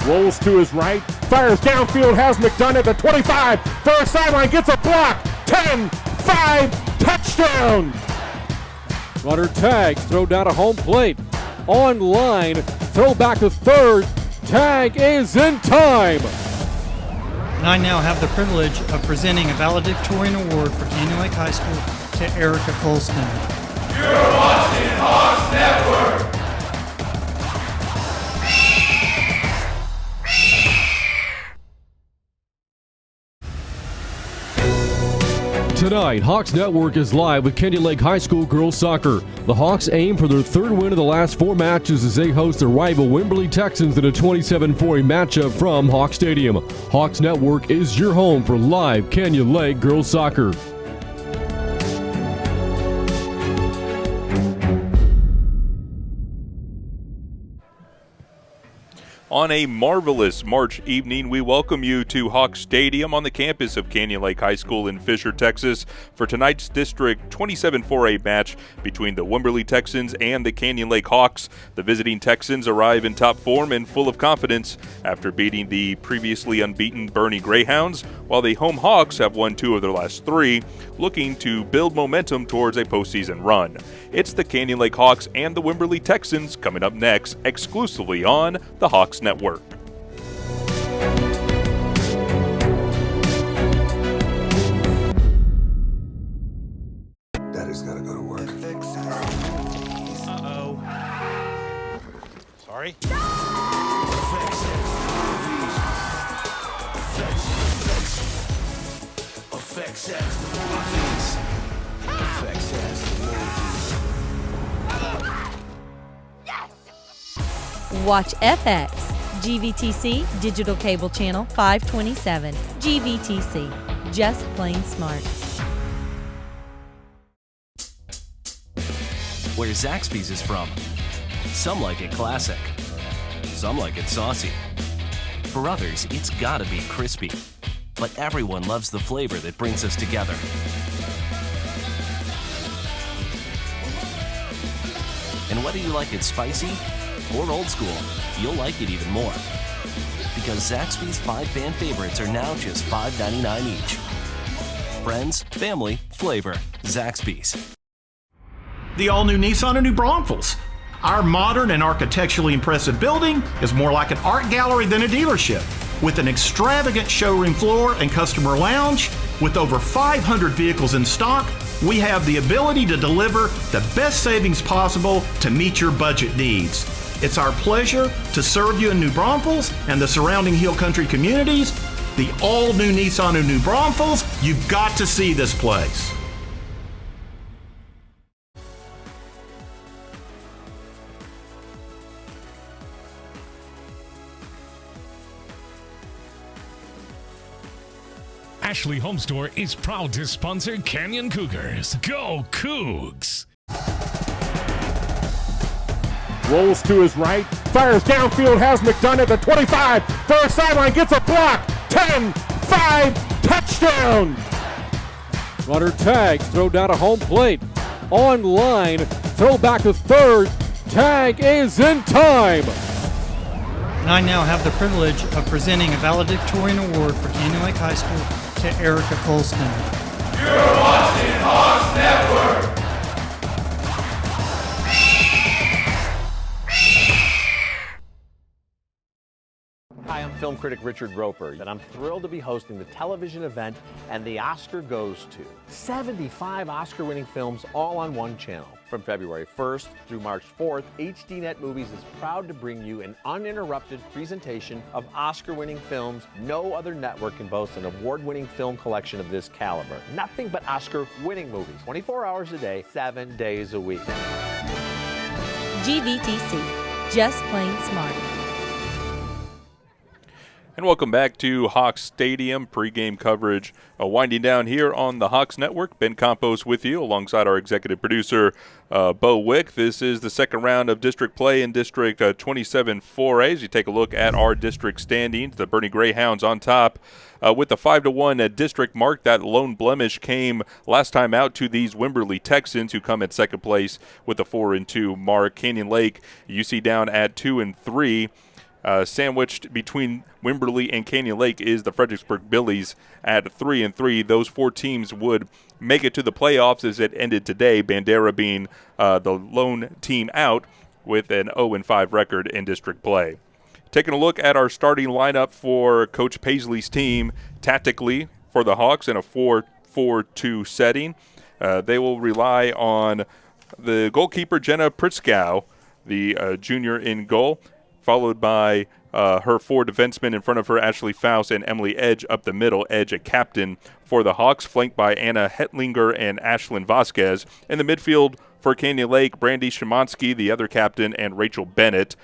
Rolls to his right, fires downfield, has McDonough at the 25, far sideline, gets a block, 10, 5, touchdown! Runner tags, throw down to home plate, on line, throw back to third, tag is in time! And I now have the privilege of presenting a valedictorian award for Canyon Lake High School to Erica Colston. You're watching Hawks Network! Tonight, Hawks Network is live with Canyon Lake High School girls soccer. The Hawks aim for their third win of the last 4 matches as they host their rival Wimberley Texans in a 27-4 matchup from Hawk Stadium. Hawks Network is your home for live Canyon Lake girls soccer. On a marvelous March evening, we welcome you to Hawk Stadium on the campus of Canyon Lake High School in Fisher, Texas, for tonight's District 27-4A match between the Wimberley Texans and the Canyon Lake Hawks. The visiting Texans arrive in top form and full of confidence after beating the previously unbeaten Boerne Greyhounds, while the home Hawks have won 2 of their last 3, looking to build momentum towards a postseason run. It's the Canyon Lake Hawks and the Wimberley Texans coming up next, exclusively on the Hawks Network. Daddy's gotta go to work. Uh-oh. Sorry? Watch FX, GVTC, Digital Cable Channel 527. GVTC, just plain smart. Where Zaxby's is from. Some like it classic. Some like it saucy. For others, it's gotta be crispy. But everyone loves the flavor that brings us together. And whether you like it spicy or old school, you'll like it even more. Because Zaxby's 5 fan favorites are now just $5.99 each. Friends, family, flavor. Zaxby's. The all-new Nissan of New Braunfels. Our modern and architecturally impressive building is more like an art gallery than a dealership. With an extravagant showroom floor and customer lounge, with over 500 vehicles in stock, we have the ability to deliver the best savings possible to meet your budget needs. It's our pleasure to serve you in New Braunfels and the surrounding Hill Country communities. The all-new Nissan of New Braunfels, you've got to see this place. Ashley Home Store is proud to sponsor Canyon Cougars. Go Cougs! Rolls to his right, fires downfield, has McDonough at the 25, far sideline, gets a block, 10, 5, touchdown! Runner tags, throw down to home plate, on line, throw back to third, tag is in time! And I now have the privilege of presenting a valedictorian award for Canyon Lake High School to Erica Colston. You're watching Hawks Network! Hi, I'm film critic Richard Roper, and I'm thrilled to be hosting the television event And the Oscar Goes To. 75 Oscar-winning films all on one channel. From February 1st through March 4th, HDNet Movies is proud to bring you an uninterrupted presentation of Oscar-winning films. No other network can boast an award-winning film collection of this caliber. Nothing but Oscar-winning movies, 24 hours a day, 7 days a week. GVTC, just plain smart. And welcome back to Hawks Stadium. Pregame coverage winding down here on the Hawks Network. Ben Campos with you alongside our executive producer, Bo Wick. This is the second round of district play in District 27-4A. As you take a look at our district standings, the Boerne Greyhounds on top with the 5-1 district mark. That lone blemish came last time out to these Wimberley Texans, who come at second place with the 4-2 mark. Canyon Lake, you see down at 2-3. Sandwiched between Wimberley and Canyon Lake is the Fredericksburg Billies at 3-3. Those 4 teams would make it to the playoffs as it ended today, Bandera being the lone team out with an 0-5 record in district play. Taking a look at our starting lineup for Coach Paisley's team tactically for the Hawks in a 4-4-2 setting. They will rely on the goalkeeper Jenna Pritzkow, the junior in goal, followed by her 4 defensemen in front of her, Ashley Faust and Emily Edge up the middle. Edge a captain for the Hawks, flanked by Anna Hetlinger and Ashlyn Vasquez. In the midfield for Canyon Lake, Brandy Szymanski, the other captain, and Rachel Bennett.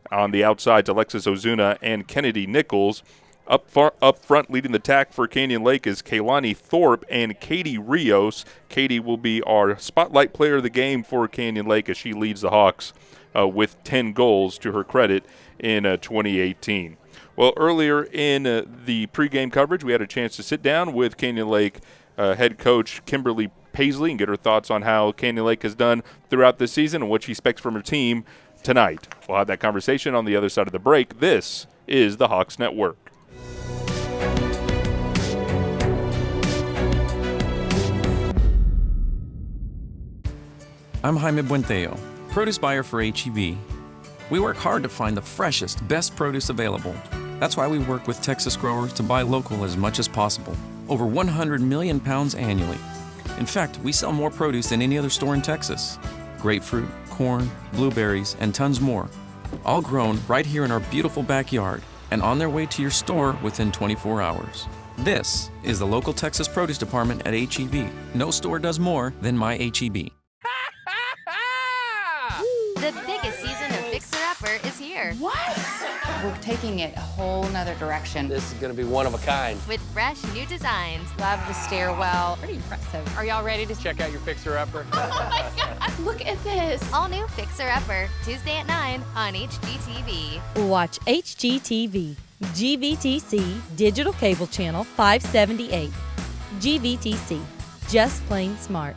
On the outsides, Alexis Ozuna and Kennedy Nichols. Up front, leading the attack for Canyon Lake is Kaylani Thorpe and Katie Rios. Katie will be our spotlight player of the game for Canyon Lake as she leads the Hawks with 10 goals to her credit in 2018. Well, earlier in the pregame coverage, we had a chance to sit down with Canyon Lake head coach Kimberly Paisley and get her thoughts on how Canyon Lake has done throughout this season and what she expects from her team tonight. We'll have that conversation on the other side of the break. This is the Hawks Network. I'm Jaime Buenteo, produce buyer for H-E-B. We work hard to find the freshest, best produce available. That's why we work with Texas growers to buy local as much as possible, over 100 million pounds annually. In fact, we sell more produce than any other store in Texas. Grapefruit, corn, blueberries, and tons more, all grown right here in our beautiful backyard and on their way to your store within 24 hours. This is the local Texas produce department at H-E-B. No store does more than my H-E-B. The biggest season of Fixer Upper is here. What? We're taking it a whole nother direction. This is going to be one of a kind. With fresh new designs. Love the stairwell. Pretty impressive. Are y'all ready to check out your Fixer Upper? Oh my God, look at this. All new Fixer Upper, Tuesday at 9 on HGTV. Watch HGTV, GVTC, Digital Cable Channel 578. GVTC, just plain smart.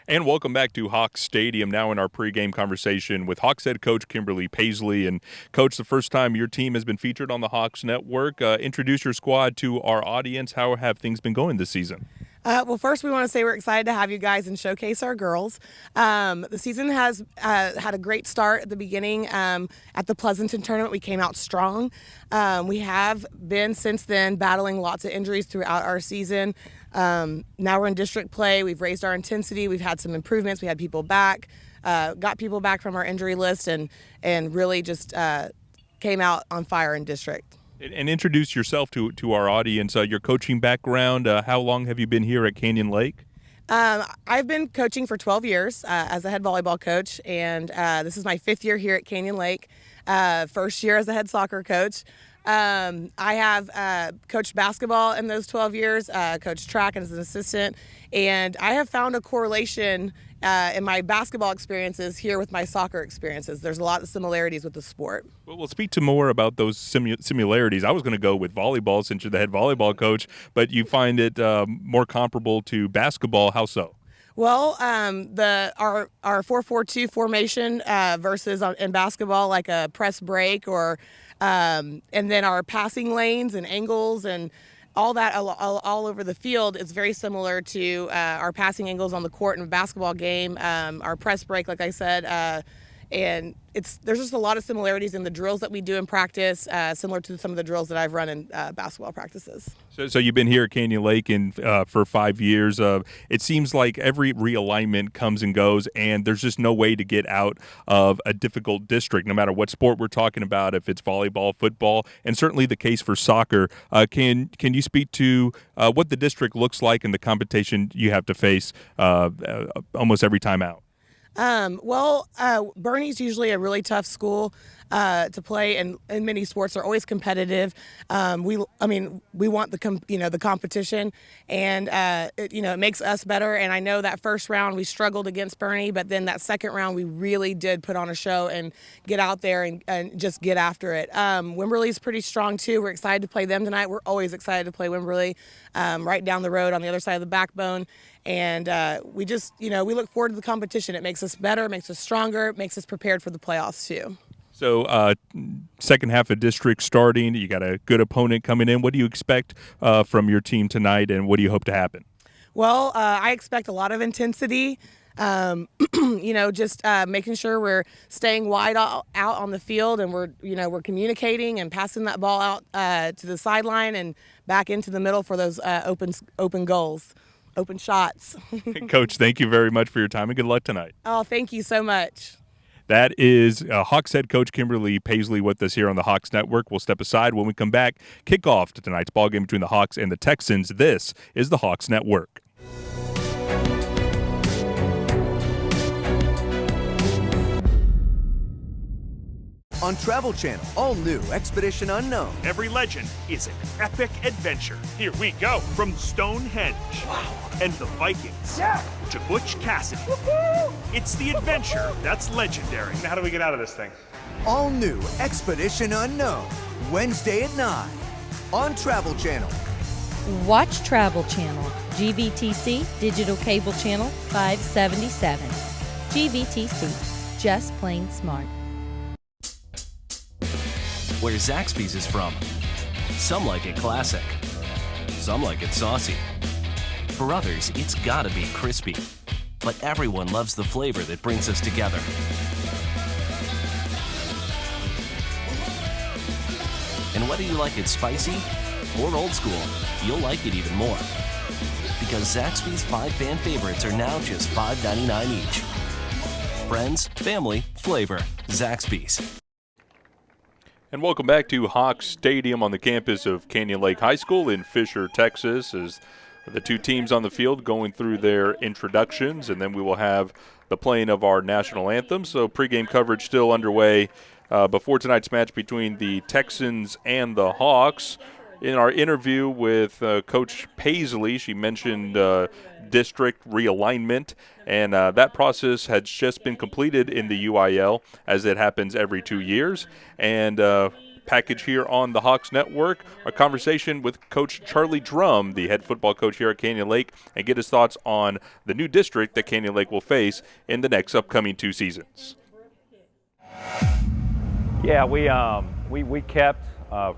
And welcome back to Hawks Stadium, now in our pregame conversation with Hawks head coach Kimberly Paisley. And, Coach, the first time your team has been featured on the Hawks Network. Introduce your squad to our audience. How have things been going this season? Well, first, we want to say we're excited to have you guys and showcase our girls. The season has had a great start at the beginning. At the Pleasanton tournament, we came out strong. We have been, since then, battling lots of injuries throughout our season. Now we're in district play. We've raised our intensity. We've had some improvements. We had people back, got people back from our injury list, and really just came out on fire in district. And introduce yourself to our audience, your coaching background. How long have you been here at Canyon Lake? I've been coaching for 12 years as a head volleyball coach, and this is my 5th year here at Canyon Lake, first year as a head soccer coach. I have coached basketball in those 12 years, coached track as an assistant, and I have found a correlation in my basketball experiences here with my soccer experiences. There's a lot of similarities with the sport. Well, we'll speak to more about those similarities. I was going to go with volleyball since you're the head volleyball coach, but you find it more comparable to basketball. How so? Well, our 4-4-2 formation versus in basketball, like a press break, or and then our passing lanes and angles and all that all over the field is very similar to our passing angles on the court in a basketball game. Our press break, like I said, and there's just a lot of similarities in the drills that we do in practice, similar to some of the drills that I've run in basketball practices. So you've been here at Canyon Lake for 5 years. It seems like every realignment comes and goes, and there's just no way to get out of a difficult district, no matter what sport we're talking about, if it's volleyball, football, and certainly the case for soccer. Can you speak to what the district looks like and the competition you have to face almost every time out? Bernie's usually a really tough school to play, and in many sports are always competitive. We want the competition, and it makes us better. And I know that first round we struggled against Bernie, but then that second round we really did put on a show and get out there and just get after it. Wimberley's pretty strong too. We're excited to play them tonight. We're always excited to play Wimberley, right down the road on the other side of the backbone. And we just, we look forward to the competition. It makes us better, makes us stronger, makes us prepared for the playoffs too. So second half of district starting, you got a good opponent coming in. What do you expect from your team tonight, and what do you hope to happen? Well, I expect a lot of intensity. Just making sure we're staying wide out on the field, and we're communicating and passing that ball out to the sideline and back into the middle for those open goals, open shots. Coach, thank you very much for your time, and good luck tonight. Oh, thank you so much. That is Hawks head coach Kimberly Paisley with us here on the Hawks Network. We'll step aside when we come back. Kickoff to tonight's ballgame between the Hawks and the Texans. This is the Hawks Network. On Travel Channel, all new Expedition Unknown. Every legend is an epic adventure. Here we go from Stonehenge and the Vikings to Butch Cassidy. It's the adventure that's legendary. Now how do we get out of this thing? All new Expedition Unknown, Wednesday at 9 on Travel Channel. Watch Travel Channel, GVTC, Digital Cable Channel 577. GVTC, just plain smart. Where Zaxby's is from. Some like it classic. Some like it saucy. For others, it's gotta be crispy. But everyone loves the flavor that brings us together. And whether you like it spicy or old school, you'll like it even more. Because Zaxby's 5 fan favorites are now just $5.99 each. Friends, family, flavor. Zaxby's. And welcome back to Hawks Stadium on the campus of Canyon Lake High School in Fisher, Texas, as the two teams on the field going through their introductions, and then we will have the playing of our national anthem. So pregame coverage still underway before tonight's match between the Texans and the Hawks. In our interview with Coach Paisley, she mentioned district realignment, and that process has just been completed in the UIL, as it happens every 2 years. And package here on the Hawks Network, a conversation with Coach Charlie Drum, the head football coach here at Canyon Lake, and get his thoughts on the new district that Canyon Lake will face in the next upcoming 2 seasons. Yeah, we kept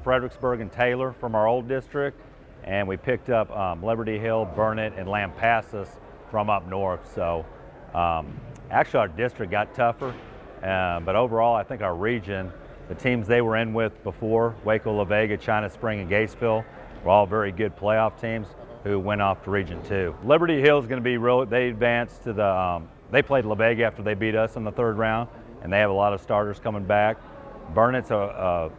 Fredericksburg and Taylor from our old district, and we picked up Liberty Hill, Burnett, and Lampasas from up north. So actually our district got tougher, but overall I think our region, the teams they were in with before, Waco, La Vega, China Spring, and Gatesville, were all very good playoff teams who went off to Region 2. Liberty Hill is going to be real. They advanced to the, they played La Vega after they beat us in the 3rd round, and they have a lot of starters coming back. Burnett's a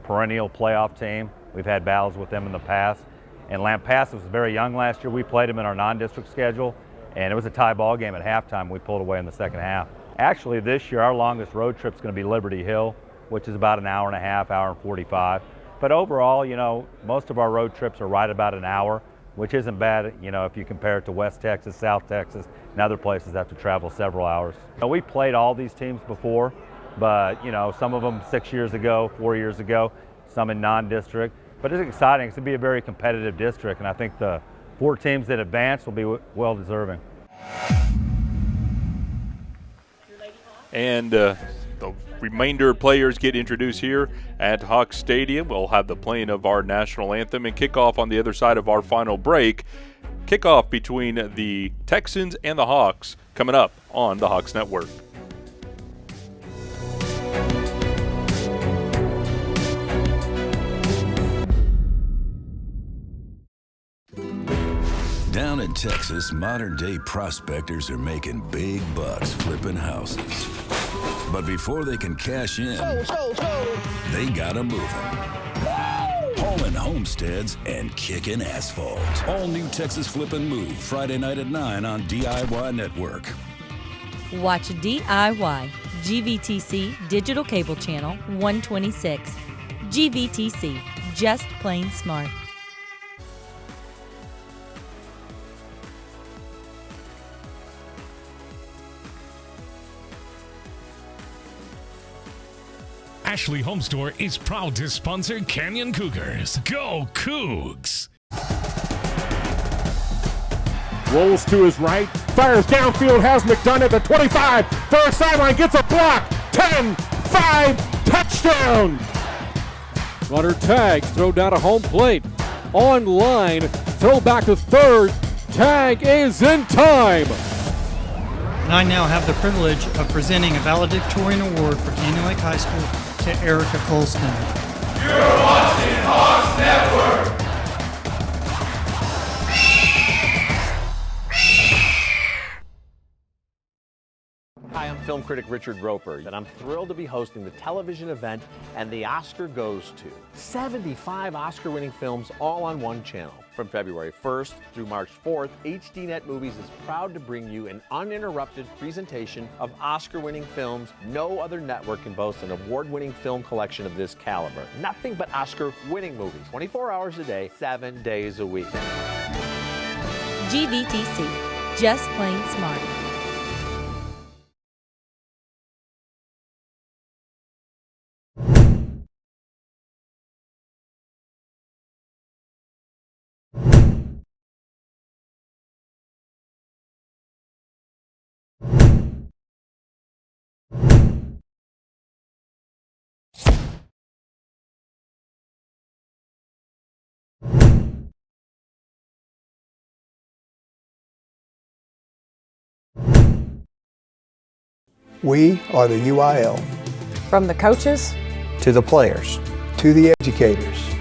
perennial playoff team. We've had battles with them in the past. And Lampasas was very young last year. We played them in our non-district schedule, and it was a tie ball game at halftime. We pulled away in the second half. Actually, this year, our longest road trip is going to be Liberty Hill, which is about an hour and a half, hour and 45. But overall, most of our road trips are right about an hour, which isn't bad, if you compare it to West Texas, South Texas, and other places that have to travel several hours. We played all these teams before, but, some of them 6 years ago, 4 years ago, some in non-district. But it's exciting. It's going to be a very competitive district, and I think the 4 teams that advance will be well deserving. And the remainder of players get introduced here at Hawks Stadium. We'll have the playing of our national anthem and kickoff on the other side of our final break. Kickoff between the Texans and the Hawks coming up on the Hawks Network. Down in Texas, modern-day prospectors are making big bucks flipping houses. But before they can cash in, they gotta move them. Hauling homesteads and kicking asphalt. All new Texas Flip and Move, Friday night at 9 on DIY Network. Watch DIY, GVTC, Digital Cable Channel 126. GVTC, just plain smart. Ashley Home Store is proud to sponsor Canyon Cougars. Go Cougs! Rolls to his right, fires downfield, has McDonough at the 25, far sideline, gets a block, 10, 5, touchdown! Runner tags, throw down to home plate. On line, throw back to third. Tag is in time. And I now have the privilege of presenting a valedictorian award for Canyon Lake High School to Erica Colston. You're watching Hawks Network. Hi, I'm film critic Richard Roper, and I'm thrilled to be hosting the television event And the Oscar Goes To. 75 Oscar-winning films all on one channel. From February 1st through March 4th, HDNet Movies is proud to bring you an uninterrupted presentation of Oscar-winning films. No other network can boast an award-winning film collection of this caliber. Nothing but Oscar-winning movies, 24 hours a day, 7 days a week. GVTC, just plain smart. We are the UIL. From the coaches to the players to the educators.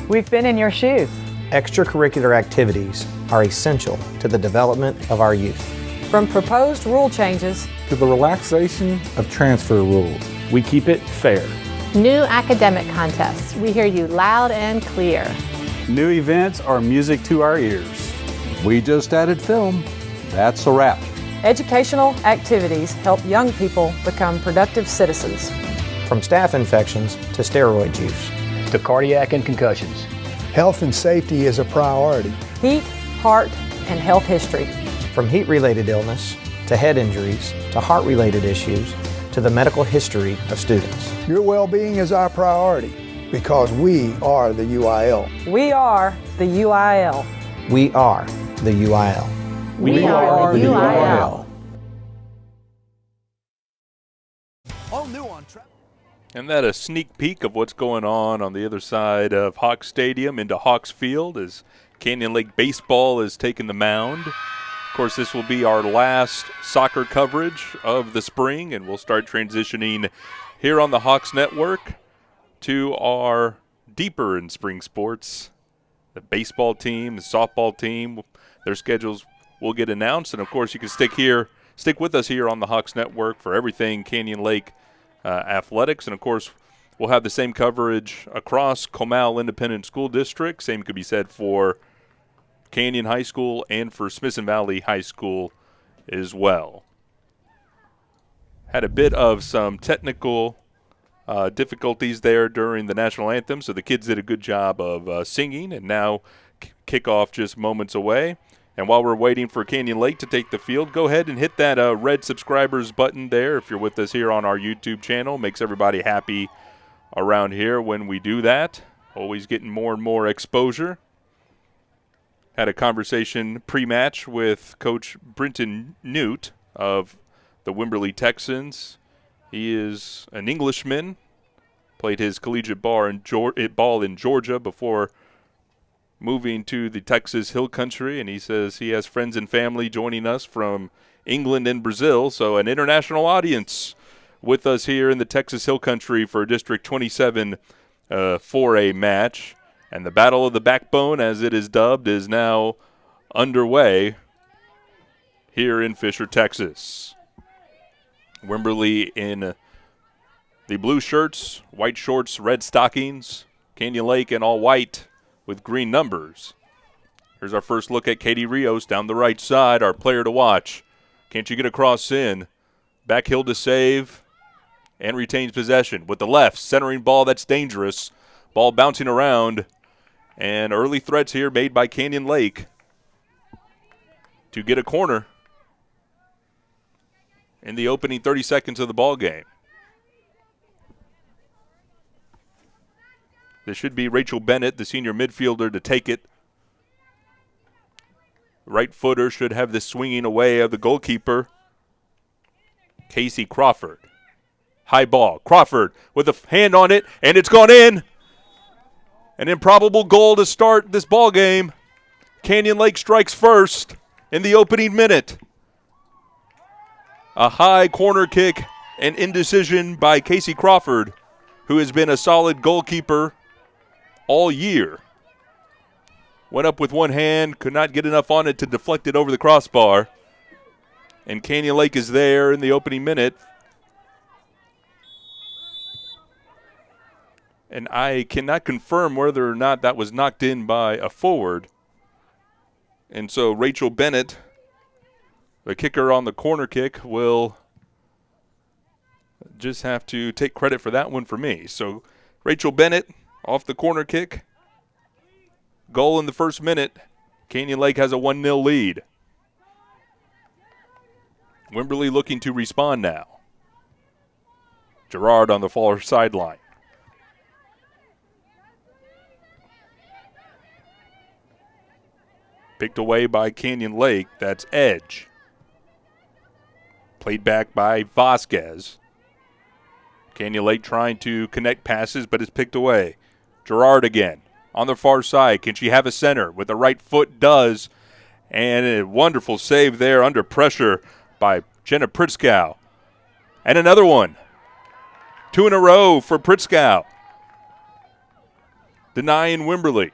We've been in your shoes. Extracurricular activities are essential to the development of our youth. From proposed rule changes to the relaxation of transfer rules, we keep it fair. New academic contests, we hear you loud and clear. New events are music to our ears. We just added film. That's a wrap. Educational activities help young people become productive citizens. From staph infections to steroid use. To cardiac and concussions. Health and safety is a priority. Heat, heart, and health history. From heat-related illness to head injuries to heart-related issues to the medical history of students. Your well-being is our priority because we are the UIL. We are the UIL. We are the UIL. We are the UIL. All new on track. And that a sneak peek of what's going on the other side of Hawks Stadium into Hawks Field as Canyon Lake Baseball is taking the mound. Of course, this will be our last soccer coverage of the spring, and we'll start transitioning here on the Hawks Network to our deeper in spring sports. The baseball team, the softball team, their schedules will get announced. And, of course, you can stick with us here on the Hawks Network for everything Canyon Lake athletics. And, of course, we'll have the same coverage across Comal Independent School District. Same could be said for Canyon High School and for Smithson Valley High School as well. Had a bit of some technical difficulties there during the national anthem, so the kids did a good job of singing, and now kickoff just moments away. And while we're waiting for Canyon Lake to take the field, go ahead and hit that red subscribers button there if you're with us here on our YouTube channel. Makes everybody happy around here when we do that. Always getting more and more exposure. Had a conversation pre-match with Coach Brenton Newt of the Wimberley Texans. He is an Englishman, played his collegiate ball in Georgia before moving to the Texas Hill Country, and he says he has friends and family joining us from England and Brazil, so an international audience with us here in the Texas Hill Country for District 27 4A match. And the Battle of the Backbone, as it is dubbed, is now underway here in Fisher, Texas. Wimberley in the blue shirts, white shorts, red stockings. Canyon Lake in all white with green numbers. Here's our first look at Katie Rios down the right side, our player to watch. Can't you get across in? Back heel to save and retains possession with the left, centering ball that's dangerous. Ball bouncing around. And early threats here made by Canyon Lake to get a corner in the opening 30 seconds of the ball game. This should be Rachel Bennett, the senior midfielder, to take it. Right footer should have the swinging away of the goalkeeper, Casey Crawford. High ball. Crawford with a hand on it, and it's gone in. An improbable goal to start this ball game. Canyon Lake strikes first in the opening minute. A high corner kick and indecision by Casey Crawford, who has been a solid goalkeeper all year. Went up with one hand, could not get enough on it to deflect it over the crossbar. And Canyon Lake is there in the opening minute. And I cannot confirm whether or not that was knocked in by a forward. And so Rachel Bennett, the kicker on the corner kick, will just have to take credit for that one for me. So Rachel Bennett off the corner kick. Goal in the first minute. Canyon Lake has a 1-0 lead. Wimberley looking to respond now. Gerard on the far sideline. Picked away by Canyon Lake. That's Edge. Played back by Vasquez. Canyon Lake trying to connect passes, but it's picked away. Gerard again on the far side. Can she have a center? With the right foot, does. And a wonderful save there under pressure by Jenna Pritzkow. And another one. 2 in a row for Pritzkow. Denying Wimberley.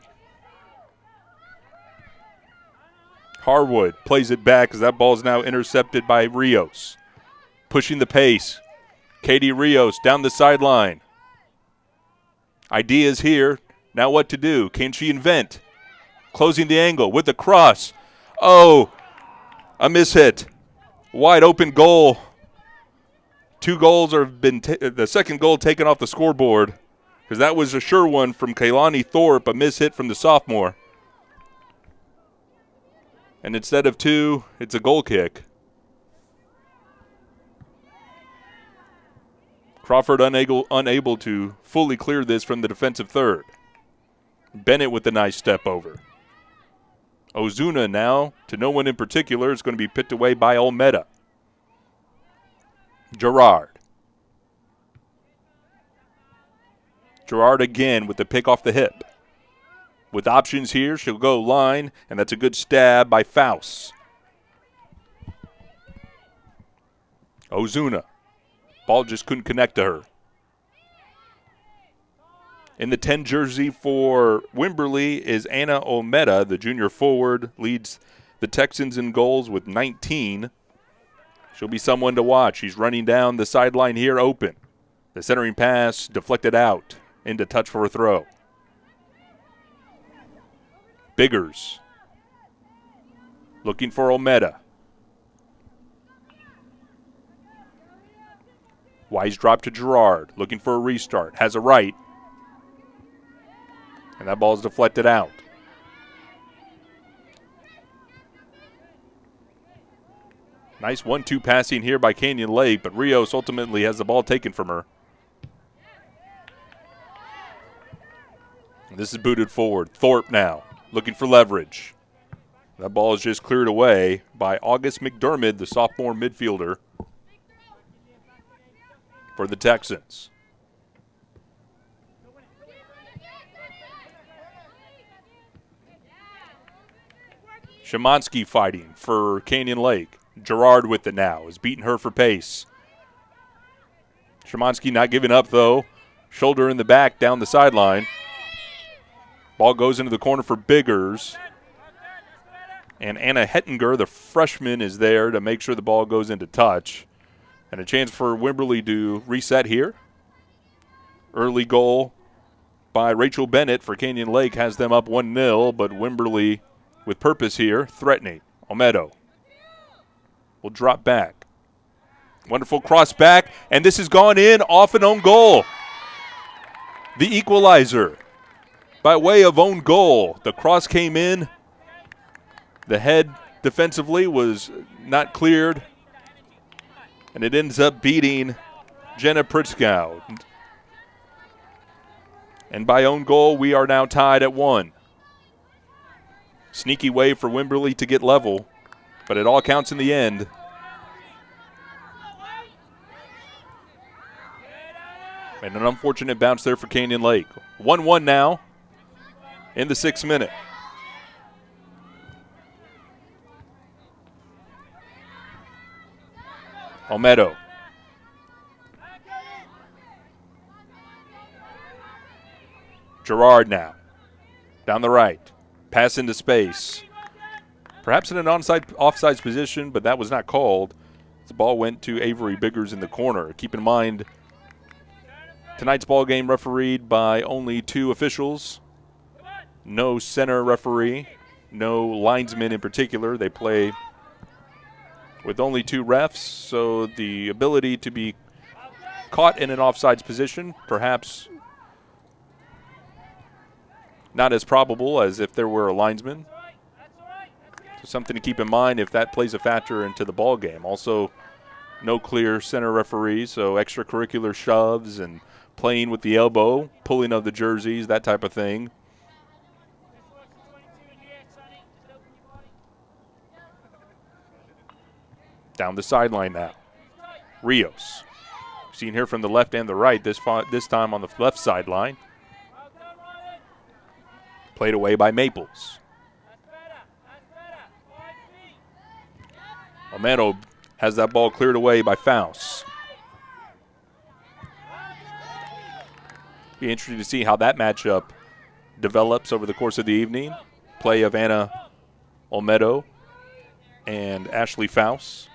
Harwood plays it back as that ball is now intercepted by Rios. Pushing the pace. Katie Rios down the sideline. Ideas here. Now what to do? Can she invent? Closing the angle with the cross. Oh, a mishit. Wide open goal. 2 goals have been the second goal taken off the scoreboard because that was a sure one from Kaylani Thorpe, a mishit from the sophomore. And instead of 2, it's a goal kick. Crawford unable to fully clear this from the defensive third. Bennett with a nice step over. Ozuna now, to no one in particular, is going to be picked away by Olmeda. Gerard. Gerard again with the pick off the hip. With options here, she'll go line, and that's a good stab by Faust. Ozuna. Ball just couldn't connect to her. In the 10 jersey for Wimberley is Anna Olmeda, the junior forward, leads the Texans in goals with 19. She'll be someone to watch. She's running down the sideline here open. The centering pass deflected out into touch for a throw. Biggers looking for Olmeda. Wise drop to Gerard, looking for a restart. Has a right. And that ball is deflected out. Nice 1-2 passing here by Canyon Lake, but Rios ultimately has the ball taken from her. And this is booted forward. Thorpe now looking for leverage. That ball is just cleared away by August McDermott, the sophomore midfielder for the Texans. Szymanski fighting for Canyon Lake. Gerard with it now. Is beating her for pace. Szymanski not giving up, though. Shoulder in the back down the sideline. Ball goes into the corner for Biggers. And Anna Hettinger, the freshman, is there to make sure the ball goes into touch. And a chance for Wimberley to reset here. Early goal by Rachel Bennett for Canyon Lake has them up 1-0, but Wimberley with purpose here, threatening. Olmedo will drop back. Wonderful cross back, and this has gone in off an own goal. The equalizer by way of own goal. The cross came in. The head defensively was not cleared, and it ends up beating Jenna Pritzkow. And by own goal, we are now tied at 1. Sneaky way for Wimberley to get level, but it all counts in the end. And an unfortunate bounce there for Canyon Lake. 1-1 now in the 6th minute. Olmedo. Gerard now. Down the right. Pass into space. Perhaps in an offsides position, but that was not called. The ball went to Avery Biggers in the corner. Keep in mind, tonight's ball game refereed by only 2 officials. No center referee, no linesman in particular. They play with only 2 refs, so the ability to be caught in an offsides position, perhaps not as probable as if there were a linesman. So something to keep in mind if that plays a factor into the ball game. Also, no clear center referee, so extracurricular shoves and playing with the elbow, pulling of the jerseys, that type of thing. Down the sideline now. Rios. Seen here from the left and the right, this time on the left sideline. Played away by Maples. Olmedo has that ball cleared away by Faust. Be interesting to see how that matchup develops over the course of the evening. Play of Anna Olmedo and Ashley Faust.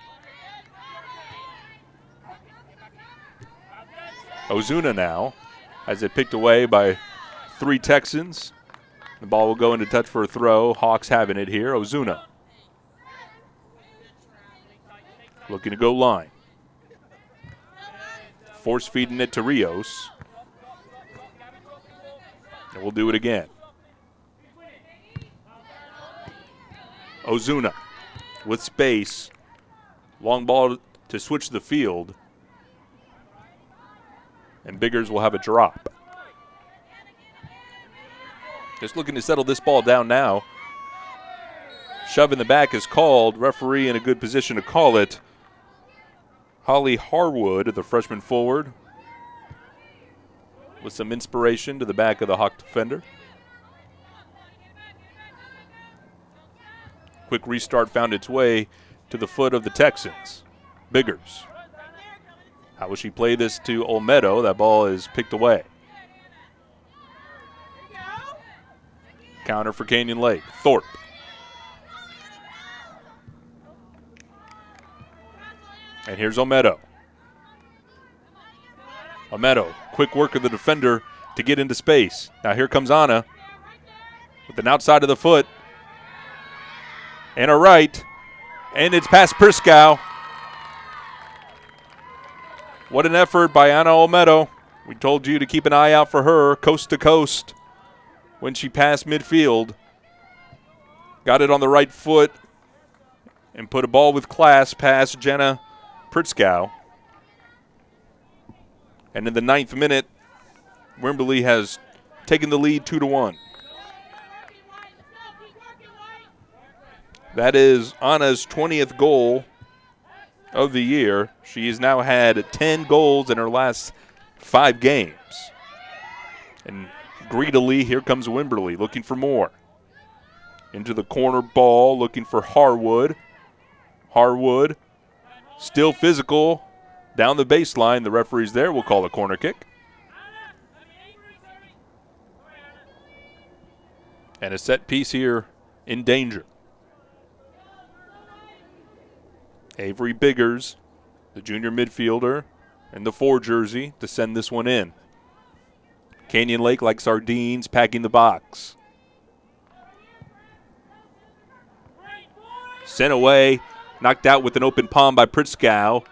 Ozuna now has it picked away by 3 Texans. The ball will go into touch for a throw. Hawks having it here. Ozuna looking to go line. Force feeding it to Rios. And we'll do it again. Ozuna with space. Long ball to switch the field. And Biggers will have a drop. Just looking to settle this ball down now. Shove in the back is called. Referee in a good position to call it. Holly Harwood, the freshman forward, with some inspiration to the back of the Hawk defender. Quick restart found its way to the foot of the Texans. Biggers. How will she play this to Olmedo? That ball is picked away. Counter for Canyon Lake. Thorpe. And here's Olmedo. Olmedo, quick work of the defender to get into space. Now here comes Anna with an outside of the foot. And a right. And it's past Priscow. What an effort by Anna Olmedo. We told you to keep an eye out for her, coast to coast, when she passed midfield. Got it on the right foot and put a ball with class past Jenna Pritzkow. And in the 9th minute, Wimberley has taken the lead 2-1. That is Anna's 20th goal of the year. She has now had 10 goals in her last 5 games. And greedily, here comes Wimberley looking for more. Into the corner ball, looking for Harwood. Harwood, still physical, down the baseline. The referees there will call a corner kick. And a set piece here in danger. Avery Biggers, the junior midfielder, and the 4 jersey to send this one in. Canyon Lake, like sardines, packing the box. Sent away, knocked out with an open palm by Pritzkow.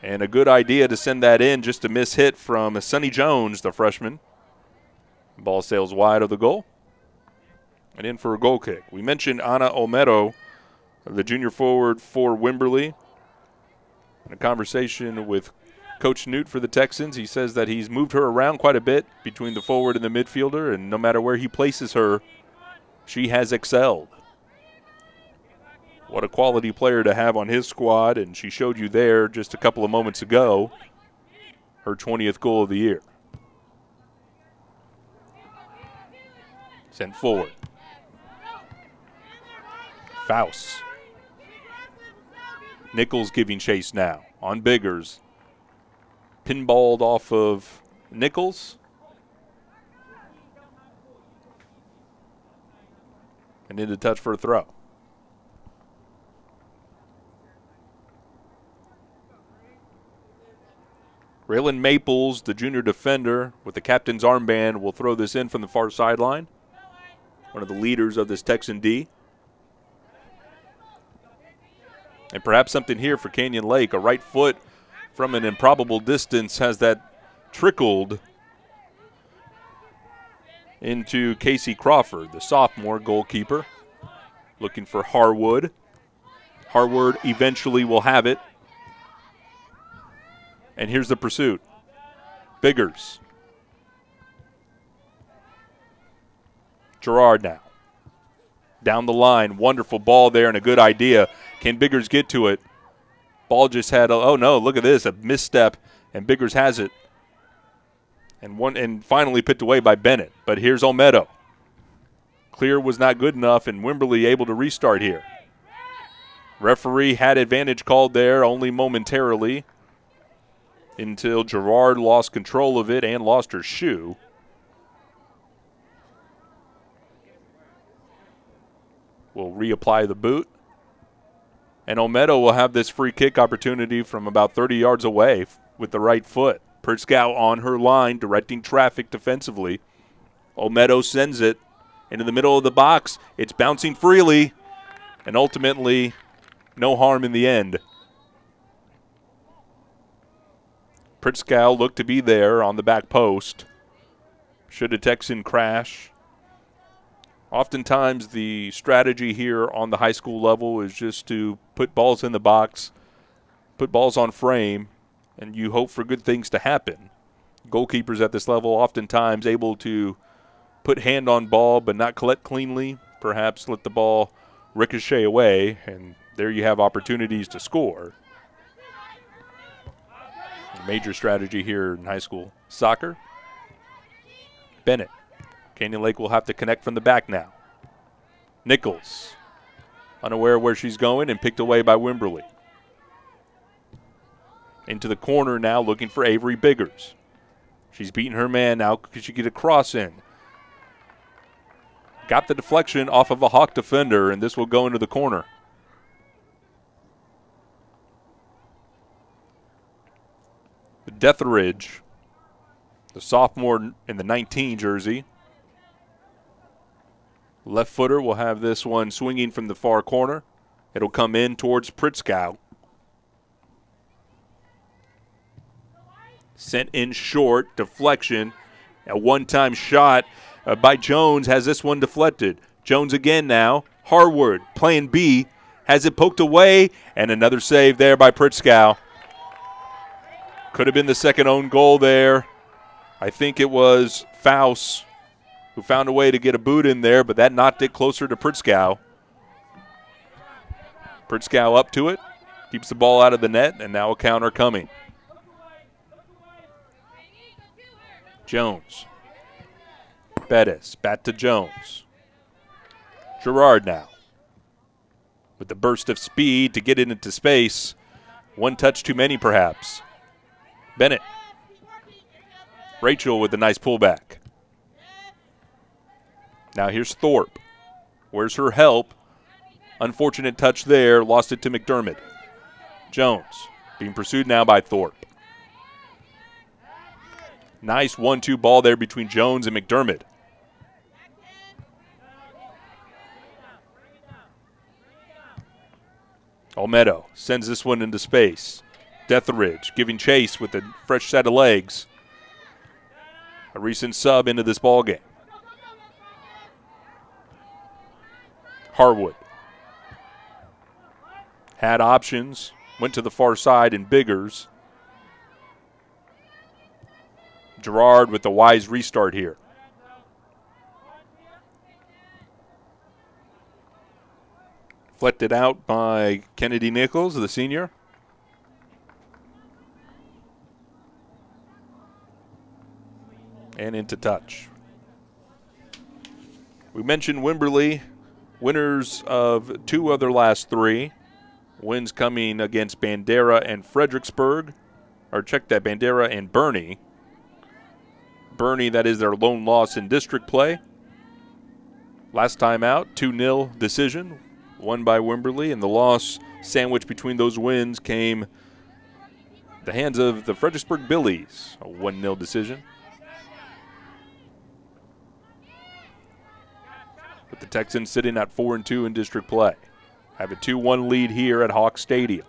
And a good idea to send that in, just a miss hit from Sonny Jones, the freshman. Ball sails wide of the goal. And in for a goal kick. We mentioned Anna Olmedo, the junior forward for Wimberley. In a conversation with Coach Newt for the Texans, he says that he's moved her around quite a bit between the forward and the midfielder, and no matter where he places her, she has excelled. What a quality player to have on his squad, and she showed you there just a couple of moments ago. her 20th goal of the year. Sent forward. Faust. Nichols giving chase now on Biggers. Pinballed off of Nichols. And into touch for a throw. Raylan Maples, the junior defender, with the captain's armband, will throw this in from the far sideline. One of the leaders of this Texan D. And perhaps something here for Canyon Lake. A right foot from an improbable distance has that trickled into Casey Crawford, the sophomore goalkeeper, looking for Harwood. Harwood eventually will have it. And here's the pursuit. Biggers. Gerard now. Down the line. Wonderful ball there and a good idea. Can Biggers get to it? Ball just had, oh no, look at this, a misstep, and Biggers has it. And finally picked away by Bennett. But here's Olmedo. Clear was not good enough, and Wimberley able to restart here. Referee had advantage called there only momentarily until Gerard lost control of it and lost her shoe. We'll reapply the boot. And Olmedo will have this free kick opportunity from about 30 yards away with the right foot. Pritzkow on her line, directing traffic defensively. Olmedo sends it into the middle of the box. It's bouncing freely, and ultimately no harm in the end. Pritzkow looked to be there on the back post. Should a Texan crash? Oftentimes the strategy here on the high school level is just to put balls in the box, put balls on frame, and you hope for good things to happen. Goalkeepers at this level oftentimes able to put hand on ball but not collect cleanly, perhaps let the ball ricochet away, and there you have opportunities to score. A major strategy here in high school soccer. Bennett. Canyon Lake will have to connect from the back now. Nichols, unaware where she's going and picked away by Wimberley. Into the corner now looking for Avery Biggers. She's beating her man now. Could she get a cross in? Got the deflection off of a Hawk defender, and this will go into the corner. Deathridge, the sophomore in the 19 jersey. Left footer will have this one swinging from the far corner. It'll come in towards Pritzkow. Sent in short, deflection. A one-time shot by Jones has this one deflected. Jones again now. Harwood, playing B, has it poked away, and another save there by Pritzkow. Could have been the second own goal there. I think it was Faust who found a way to get a boot in there, but that knocked it closer to Pritzkow. Pritzkow up to it, keeps the ball out of the net, and now a counter coming. Jones. Bettis, back to Jones. Gerard now. With the burst of speed to get it into space. One touch too many, perhaps. Bennett. Rachel with a nice pullback. Now here's Thorpe. Where's her help? Unfortunate touch there. Lost it to McDermott. Jones being pursued now by Thorpe. Nice 1-2 ball there between Jones and McDermott. Olmedo sends this one into space. Deathridge giving chase with a fresh set of legs. A recent sub into this ball game. Harwood had options, went to the far side in Biggers. Gerard with the wise restart here. Flected out by Kennedy Nichols, the senior. and into touch. We mentioned Wimberley, winners of 2 of their last 3. Wins coming against Bandera and Fredericksburg. Or check that, Bandera and Bernie. Bernie, that is their lone loss in district play. Last time out, 2-0 decision, won by Wimberley, and the loss sandwiched between those wins came the hands of the Fredericksburg Billies, a 1-0 decision. With the Texans sitting at 4-2 in district play. Have a 2-1 lead here at Hawk Stadium.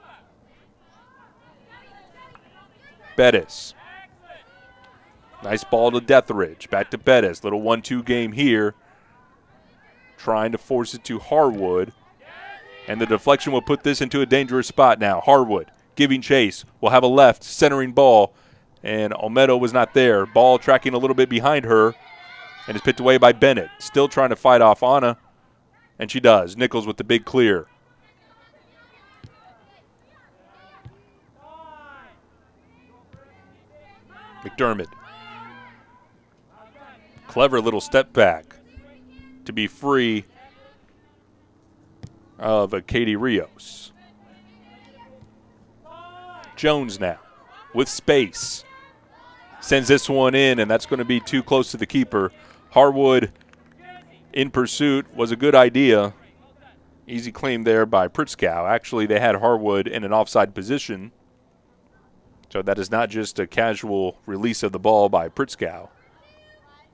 Bettis. Nice ball to Deathridge. Back to Bettis. Little 1-2 game here. Trying to force it to Harwood. And the deflection will put this into a dangerous spot now. Harwood giving chase. Will have a left centering ball. And Olmedo was not there. Ball tracking a little bit behind her. And is picked away by Bennett. Still trying to fight off Anna. And she does. Nichols with the big clear. McDermott. Clever little step back to be free of Katie Rios. Jones now with space. Sends this one in, and that's going to be too close to the keeper. Harwood in pursuit was a good idea. Easy claim there by Pritzkow. Actually, they had Harwood in an offside position. So that is not just a casual release of the ball by Pritzkow.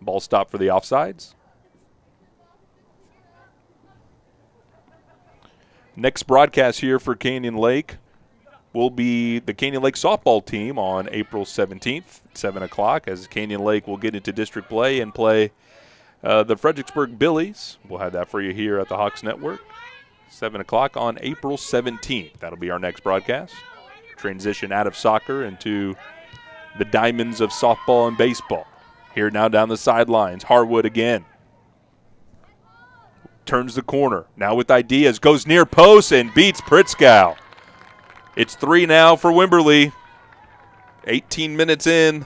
Ball stopped for the offsides. Next broadcast here for Canyon Lake will be the Canyon Lake softball team on April 17th, 7 o'clock, as Canyon Lake will get into district play and play the Fredericksburg Billies. We'll have that for you here at the Hawks Network. 7 o'clock on April 17th. That'll be our next broadcast. Transition out of soccer into the diamonds of softball and baseball. Here now down the sidelines, Harwood again. Turns the corner, now with ideas, goes near post and beats Pritzkow. It's 3 now for Wimberley. 18 minutes in.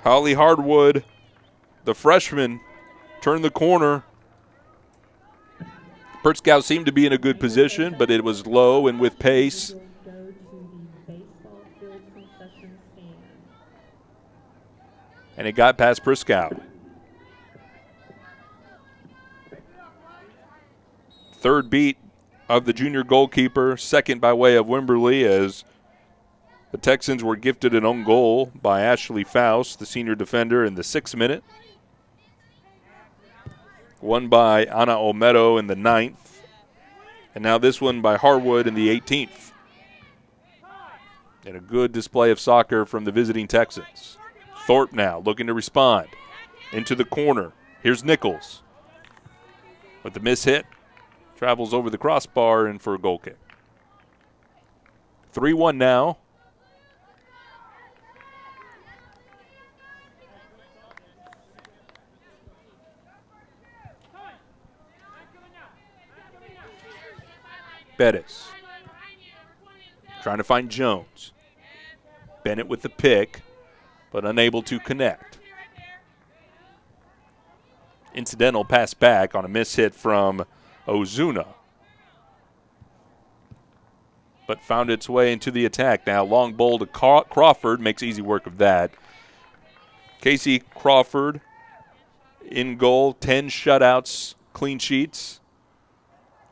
Holly Harwood, the freshman, turned the corner. Pritzkow seemed to be in a good position, but it was low and with pace. And it got past Pritzkow. Third beat of the junior goalkeeper, second by way of Wimberley, as the Texans were gifted an own goal by Ashley Faust, the senior defender, in the 6th minute. One by Ana Olmedo in the 9th. And now this one by Harwood in the 18th. And a good display of soccer from the visiting Texans. Thorpe now looking to respond. Into the corner. Here's Nichols. With the miss hit. Travels over the crossbar and for a goal kick. 3-1 now. Bettis. Trying to find Jones. Bennett with the pick, but unable to connect. Incidental pass back on a miss hit from Ozuna. But found its way into the attack now. Long ball to Crawford, makes easy work of that. Casey Crawford in goal, 10 shutouts, clean sheets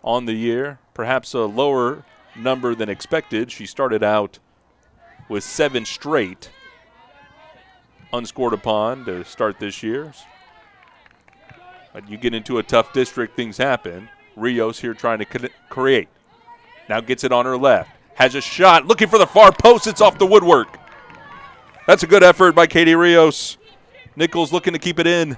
on the year. Perhaps a lower number than expected. She started out with 7 straight unscored upon to start this year. But you get into a tough district, things happen. Rios here trying to create. Now gets it on her left. Has a shot, looking for the far post. It's off the woodwork. That's a good effort by Katie Rios. Nichols looking to keep it in.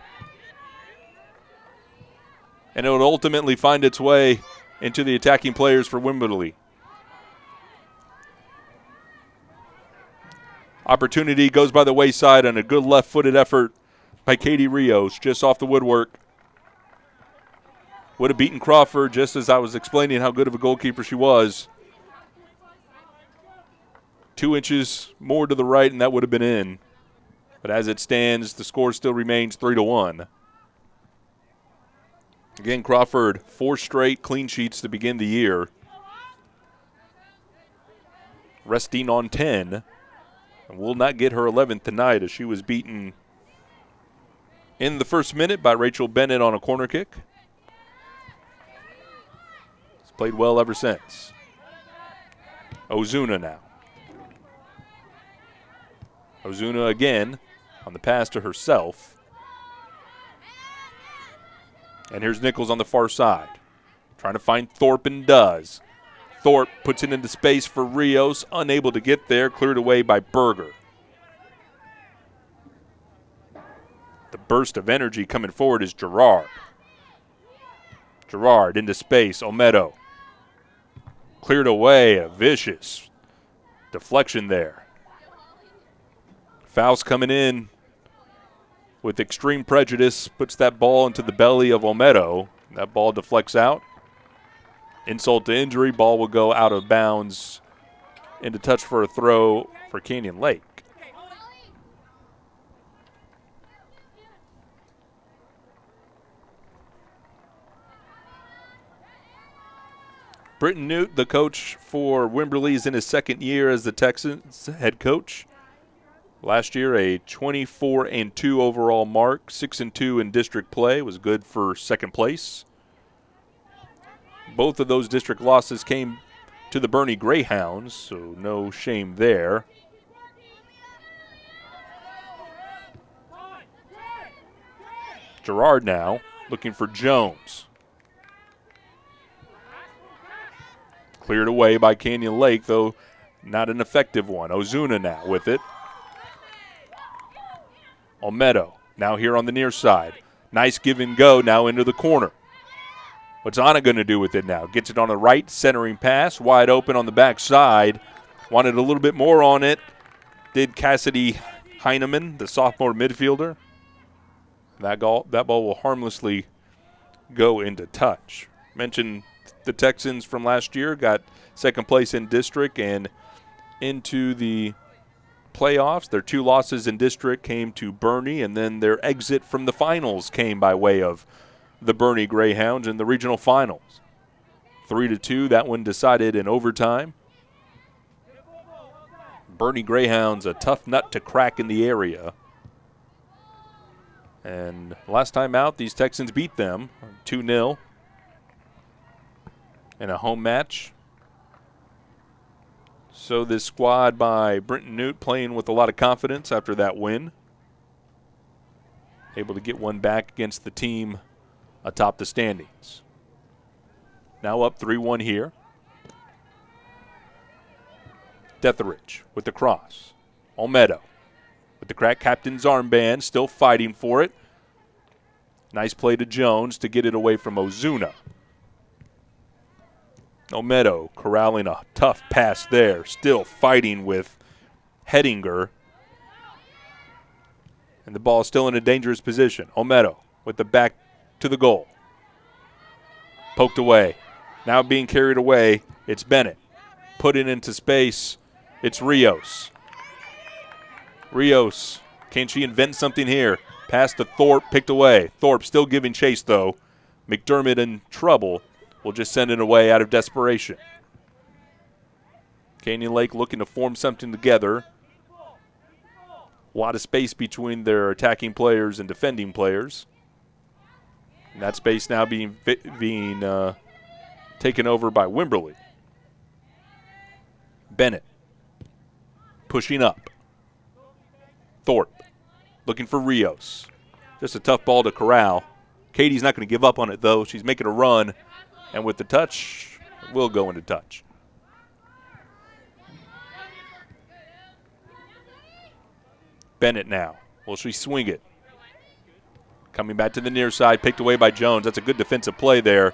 And it would ultimately find its way into the attacking players for Wimberley. Opportunity goes by the wayside and a good left-footed effort by Katie Rios just off the woodwork. Would have beaten Crawford just as I was explaining how good of a goalkeeper she was. 2 inches more to the right and that would have been in. But as it stands, the score still remains 3-1. Again, Crawford, 4 straight clean sheets to begin the year. Resting on 10. And will not get her 11th tonight as she was beaten in the first minute by Rachel Bennett on a corner kick. She's played well ever since. Ozuna now. Ozuna again on the pass to herself. And here's Nichols on the far side. Trying to find Thorpe and does. Thorpe puts it into space for Rios. Unable to get there. Cleared away by Berger. The burst of energy coming forward is Gerard. Gerard into space. Olmedo. Cleared away. A vicious deflection there. Faust coming in with extreme prejudice. Puts that ball into the belly of Olmedo. That ball deflects out. Insult to injury, ball will go out of bounds into touch for a throw for Canyon Lake. Britton Newt, the coach for Wimberley, is in his second year as the Texans head coach. Last year, a 24-2 overall mark, 6-2 in district play, was good for second place. Both of those district losses came to the Bernie Greyhounds, so no shame there. Gerard now looking for Jones. Cleared away by Canyon Lake, though not an effective one. Ozuna now with it. Olmedo now here on the near side. Nice give and go now into the corner. What's Anna going to do with it now? Gets it on the right, centering pass, wide open on the backside. Wanted a little bit more on it. Did Cassidy Heineman, the sophomore midfielder. That ball will harmlessly go into touch. Mentioned the Texans from last year got second place in district and into the playoffs. Their 2 losses in district came to Bernie, and then their exit from the finals came by way of the Bernie Greyhounds in the regional finals. 3-2, that one decided in overtime. Bernie Greyhounds, a tough nut to crack in the area. And last time out, these Texans beat them 2-0 in a home match. So this squad by Brenton Newt playing with a lot of confidence after that win. Able to get one back against the team atop the standings. Now up 3-1 here. Detheridge with the cross. Olmedo with the crack captain's armband, still fighting for it. Nice play to Jones to get it away from Ozuna. Olmedo corralling a tough pass there, still fighting with Hettinger. And the ball is still in a dangerous position. Olmedo with the back to the goal. Poked away. Now being carried away, it's Bennett. Put it into space, it's Rios. Rios, can she invent something here? Pass to Thorpe, picked away. Thorpe still giving chase, though. McDermott in trouble. Will just send it away out of desperation. Canyon Lake looking to form something together. A lot of space between their attacking players and defending players. And that space now being taken over by Wimberley. Bennett pushing up. Thorpe looking for Rios. Just a tough ball to corral. Katie's not going to give up on it, though. She's making a run. And with the touch, will go into touch. Bennett now. Will she swing it? Coming back to the near side, picked away by Jones. That's a good defensive play there.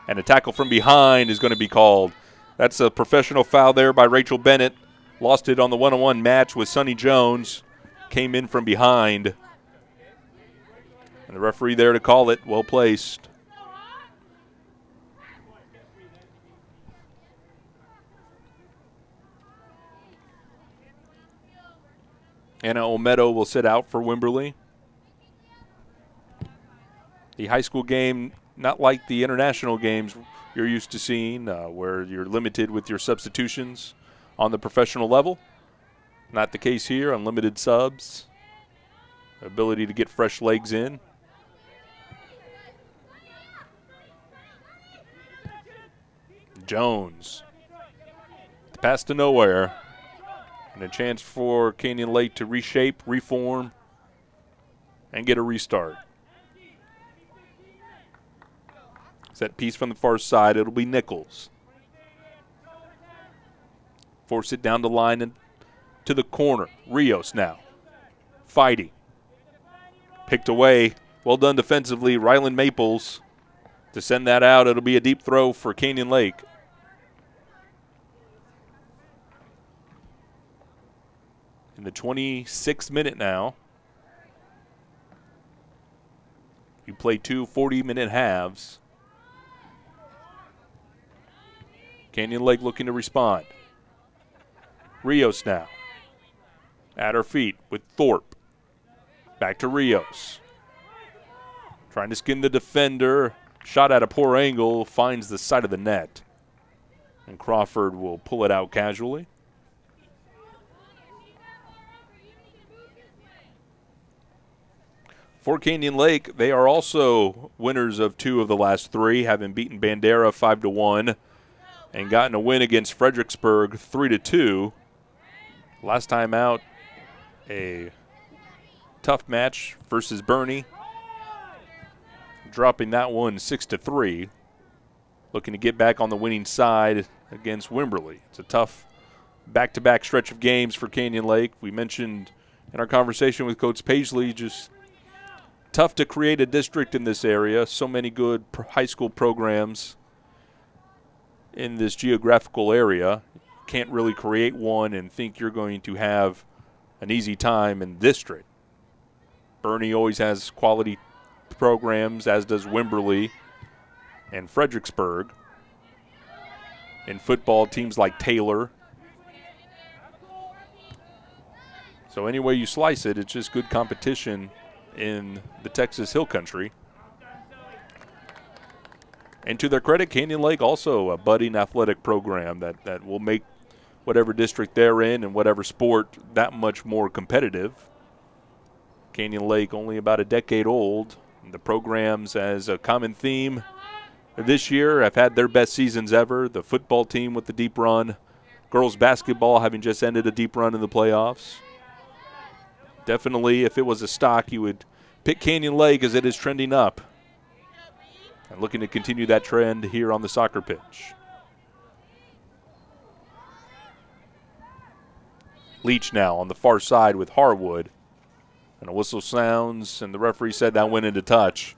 And a tackle from behind is going to be called. That's a professional foul there by Rachel Bennett. Lost it on the one-on-one match with Sonny Jones. Came in from behind. And the referee there to call it. Well placed. Anna Olmedo will sit out for Wimberley. The high school game, not like the international games you're used to seeing, where you're limited with your substitutions on the professional level. Not the case here. Unlimited subs. Ability to get fresh legs in. Jones. Pass to nowhere. And a chance for Canyon Lake to reshape, reform, and get a restart. Set piece from the far side. It'll be Nichols. Force it down the line and to the corner. Rios now. Fighting. Picked away. Well done defensively. Ryland Maples to send that out. It'll be a deep throw for Canyon Lake. In the 26th minute now. You play 2 40-minute halves. Canyon Lake looking to respond. Rios now. At her feet with Thorpe. Back to Rios. Trying to skin the defender. Shot at a poor angle. Finds the side of the net. And Crawford will pull it out casually. For Canyon Lake, they are also winners of 2 of the last 3, having beaten Bandera 5-1 and gotten a win against Fredericksburg 3-2. Last time out, a tough match versus Bernie, dropping that one 6-3. Looking to get back on the winning side against Wimberley. It's a tough back-to-back stretch of games for Canyon Lake. We mentioned in our conversation with Coach Paisley, just tough to create a district in this area. So many good high school programs in this geographical area. Can't really create one and think you're going to have an easy time in district. Bernie always has quality programs, as does Wimberley and Fredericksburg. In football, teams like Taylor. So any way you slice it, it's just good competition in the Texas Hill Country. And to their credit, Canyon Lake also a budding athletic program that will make whatever district they're in and whatever sport that much more competitive. Canyon Lake only about a decade old. The programs, as a common theme this year, have had their best seasons ever. The football team with the deep run. Girls basketball having just ended a deep run in the playoffs. Definitely, if it was a stock, you would pick Canyon Lake as it is trending up. And looking to continue that trend here on the soccer pitch. Leach now on the far side with Harwood. And a whistle sounds, and the referee said that went into touch.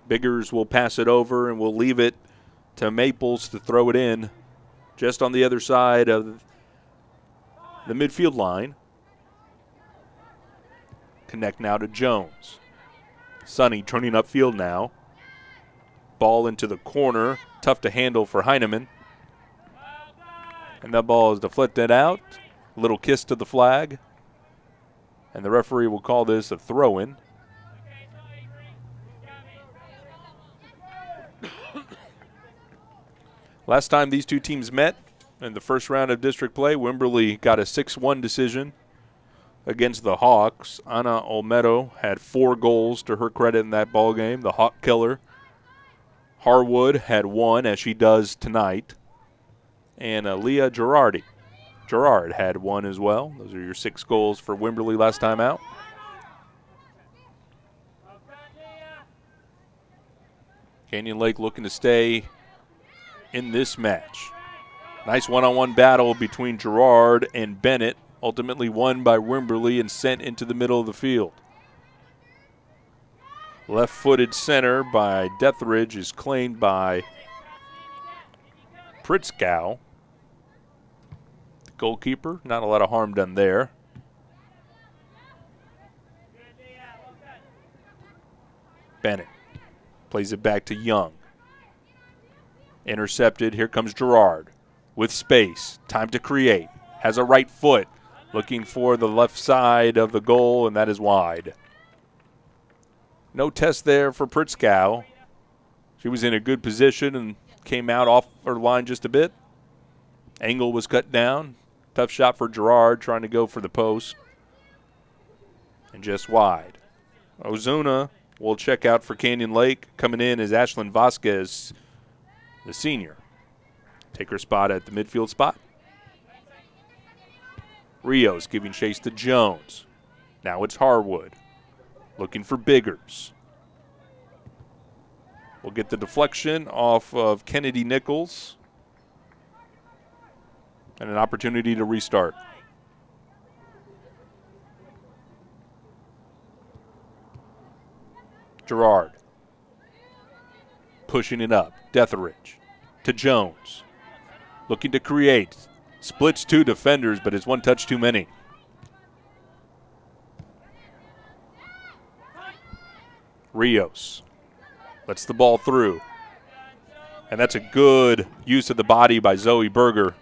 Biggers will pass it over, and we'll leave it to Maples to throw it in just on the other side of the midfield line. Connect now to Jones. Sonny turning upfield now. Ball into the corner. Tough to handle for Heineman. And that ball is deflected out. A little kiss to the flag. And the referee will call this a throw-in. Last time these two teams met in the first round of district play, Wimberley got a 6-1 decision against the Hawks. Ana Olmedo had 4 goals to her credit in that ball game, the Hawk killer. Harwood had 1, as she does tonight. And Leah Gerard had 1 as well. Those are your 6 goals for Wimberley last time out. Canyon Lake looking to stay in this match. Nice one-on-one battle between Gerard and Bennett, ultimately won by Wimberley and sent into the middle of the field. Left-footed center by Deathridge is claimed by Pritzkow. The goalkeeper, not a lot of harm done there. Bennett plays it back to Young. Intercepted. Here comes Gerard. with space. Time to create. Has a right foot. Looking for the left side of the goal, and that is wide. No test there for Pritzkow. She was in a good position and came out off her line just a bit. Angle was cut down. Tough shot for Gerard, trying to go for the post. And just wide. Ozuna will check out for Canyon Lake. Coming in is Ashlyn Vasquez, the senior. Take her spot at the midfield spot. Rios giving chase to Jones. Now it's Harwood. Looking for Biggers. We'll get the deflection off of Kennedy Nichols. And an opportunity to restart. Gerard. Pushing it up. Detheridge to Jones. Looking to create. Splits two defenders, but it's one touch too many. Rios lets the ball through. And that's a good use of the body by Zoe Berger.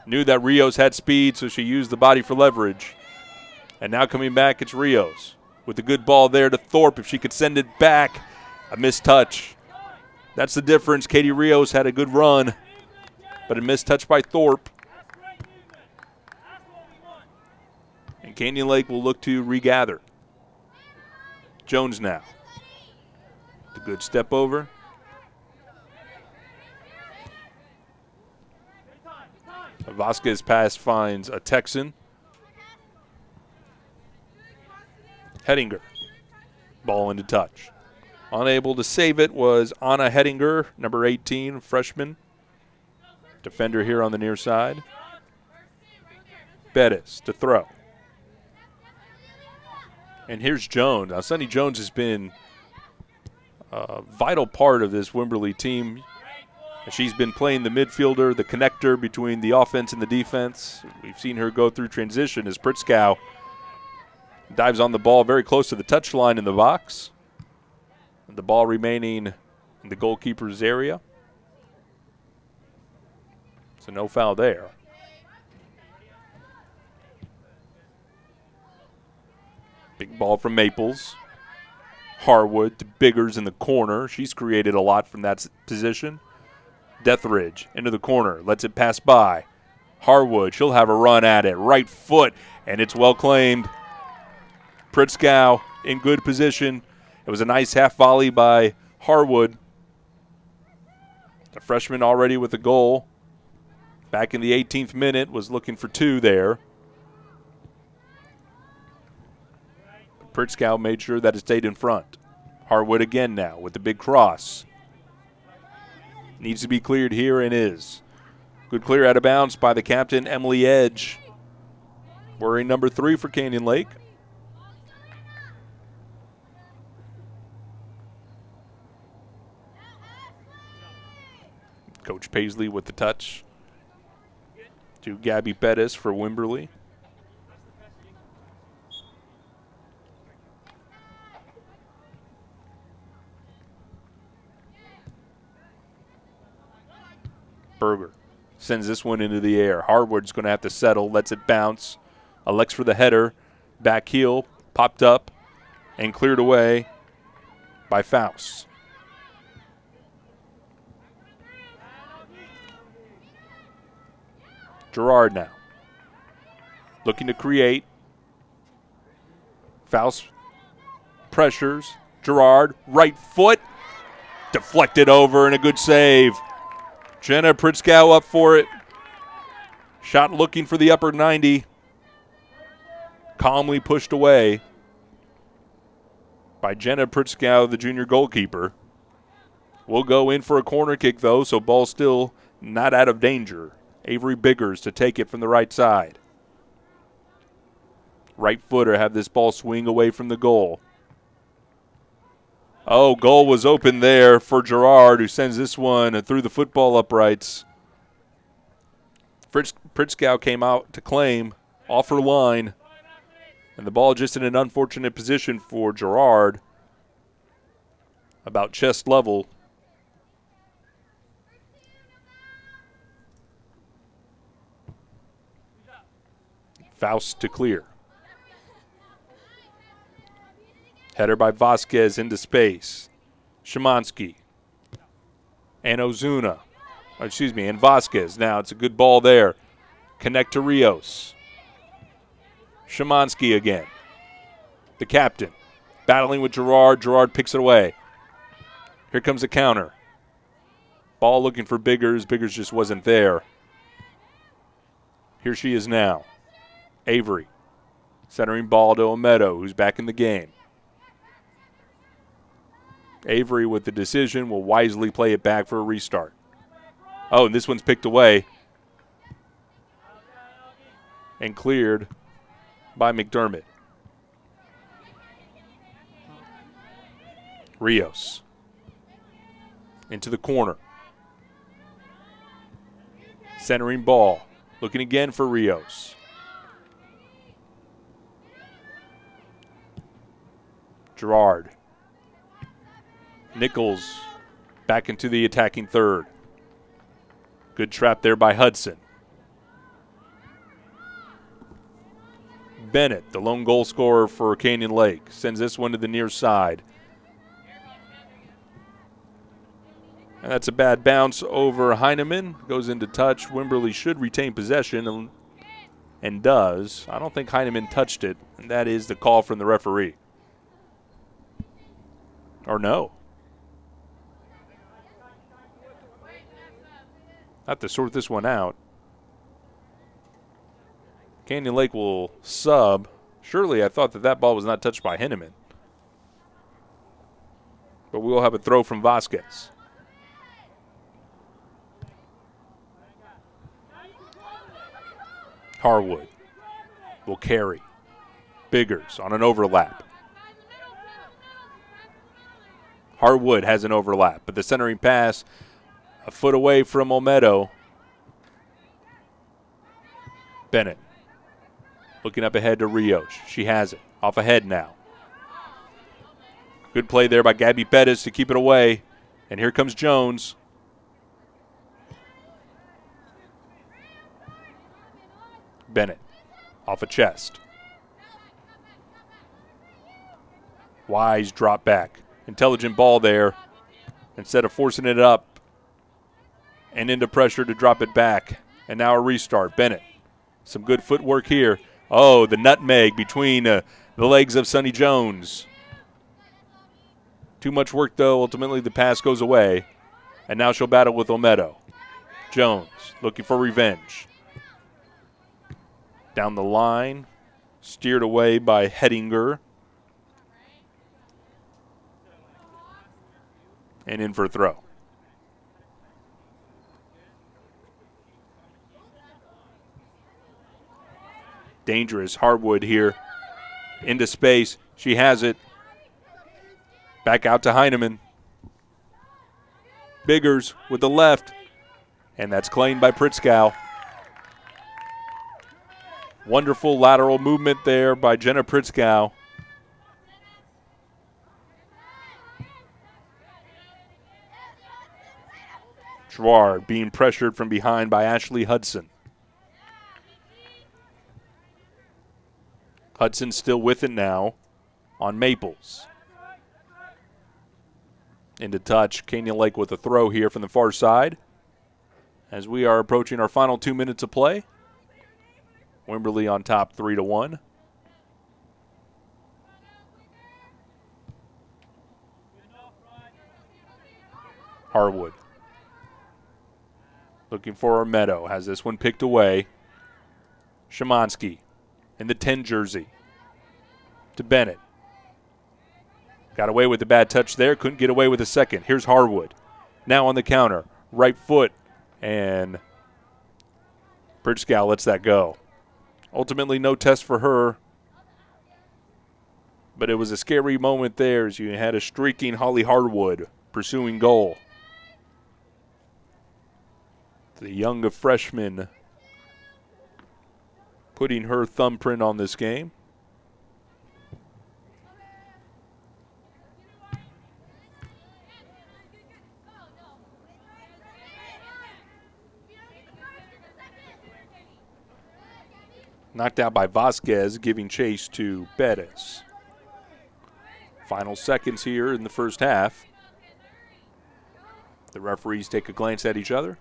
Knew that Rios had speed, so she used the body for leverage. And now coming back, it's Rios with a good ball there to Thorpe. If she could send it back, a missed touch. That's the difference. Katie Rios had a good run, but a missed touch by Thorpe. And Canyon Lake will look to regather. Jones now. The good step over. A Vasquez pass finds a Texan. Hettinger. Ball into touch. Unable to save it was Anna Hettinger, number 18, freshman. Defender here on the near side. Bettis to throw. And here's Jones. Now, Sunny Jones has been a vital part of this Wimberley team. She's been playing the midfielder, the connector between the offense and the defense. We've seen her go through transition as Pritzkow dives on the ball very close to the touchline in the box. And the ball remaining in the goalkeeper's area. So no foul there. Big ball from Maples. Harwood to Biggers in the corner. She's created a lot from that position. Detheridge into the corner. Lets it pass by. Harwood, she'll have a run at it. Right foot, and it's well claimed. Pritzkow in good position. It was a nice half volley by Harwood. The freshman already with a goal. Back in the 18th minute, was looking for two there. Pritzkow made sure that it stayed in front. Harwood again now with the big cross. Needs to be cleared here and is. Good clear out of bounds by the captain, Emily Edge. Wearing number 3 for Canyon Lake. Coach Paisley with the touch to Gabby Bettis for Wimberley. Berger sends this one into the air. Harwood's going to have to settle, lets it bounce. Elects for the header. Back heel, popped up, and cleared away by Faust. Gerard now. Looking to create. Faust pressures. Gerard, right foot. Deflected over and a good save. Jenna Pritzkow up for it. Shot looking for the upper 90. Calmly pushed away by Jenna Pritzkow, the junior goalkeeper. Will go in for a corner kick, though, so ball still not out of danger. Avery Biggers to take it from the right side. Right footer have this ball swing away from the goal. Oh, goal was open there for Gerard, who sends this one through the football uprights. Pritzkow came out to claim off her line, and the ball just in an unfortunate position for Gerard, about chest level. Faust to clear. Header by Vasquez into space. Szymanski. And Ozuna. And Vasquez. Now it's a good ball there. Connect to Rios. Szymanski again. The captain. Battling with Gerard. Gerard picks it away. Here comes the counter. Ball looking for Biggers. Biggers just wasn't there. Here she is now. Avery. Centering ball to Olmedo, who's back in the game. Avery with the decision will wisely play it back for a restart. Oh, and this one's picked away. And cleared by McDermott. Rios. Into the corner. Centering ball. Looking again for Rios. Gerard. Nichols back into the attacking third. Good trap there by Hudson. Bennett, the lone goal scorer for Canyon Lake, sends this one to the near side. And that's a bad bounce over Heineman. Goes into touch. Wimberley should retain possession and does. I don't think Heineman touched it, and that is the call from the referee. Or no. Have to sort this one out. Canyon Lake will sub. Surely I thought that ball was not touched by Heineman. But we will have a throw from Vasquez. Harwood will carry. Biggers on an overlap. Harwood has an overlap, but the centering pass a foot away from Olmedo. Bennett looking up ahead to Rios. She has it. Off ahead now. Good play there by Gabby Bettis to keep it away. And here comes Jones. Bennett off a chest. Wise drop back. Intelligent ball there. Instead of forcing it up and into pressure to drop it back. And now a restart. Bennett. Some good footwork here. Oh, the nutmeg between the legs of Sonny Jones. Too much work, though. Ultimately, the pass goes away. And now she'll battle with Olmedo. Jones looking for revenge. Down the line. Steered away by Hettinger. And in for a throw. Dangerous. Harwood here. Into space. She has it. Back out to Heineman. Biggers with the left. And that's claimed by Pritzkow. Wonderful lateral movement there by Jenna Pritzkow. Gerard being pressured from behind by Ashley Hudson. Hudson still with it now on Maples. Into touch. Canyon Lake with a throw here from the far side. As we are approaching our final 2 minutes of play. Wimberley on top 3-1. Harwood. Looking for Olmedo. Has this one picked away. Szymanski in the 10 jersey. To Bennett. Got away with the bad touch there. Couldn't get away with a second. Here's Harwood. Now on the counter. Right foot. And Pritzkow lets that go. Ultimately, no test for her. But it was a scary moment there as you had a streaking Holly Harwood pursuing goal. The young freshman putting her thumbprint on this game. Knocked out by Vasquez, giving chase to Bettis. Final seconds here in the first half. The referees take a glance at each other.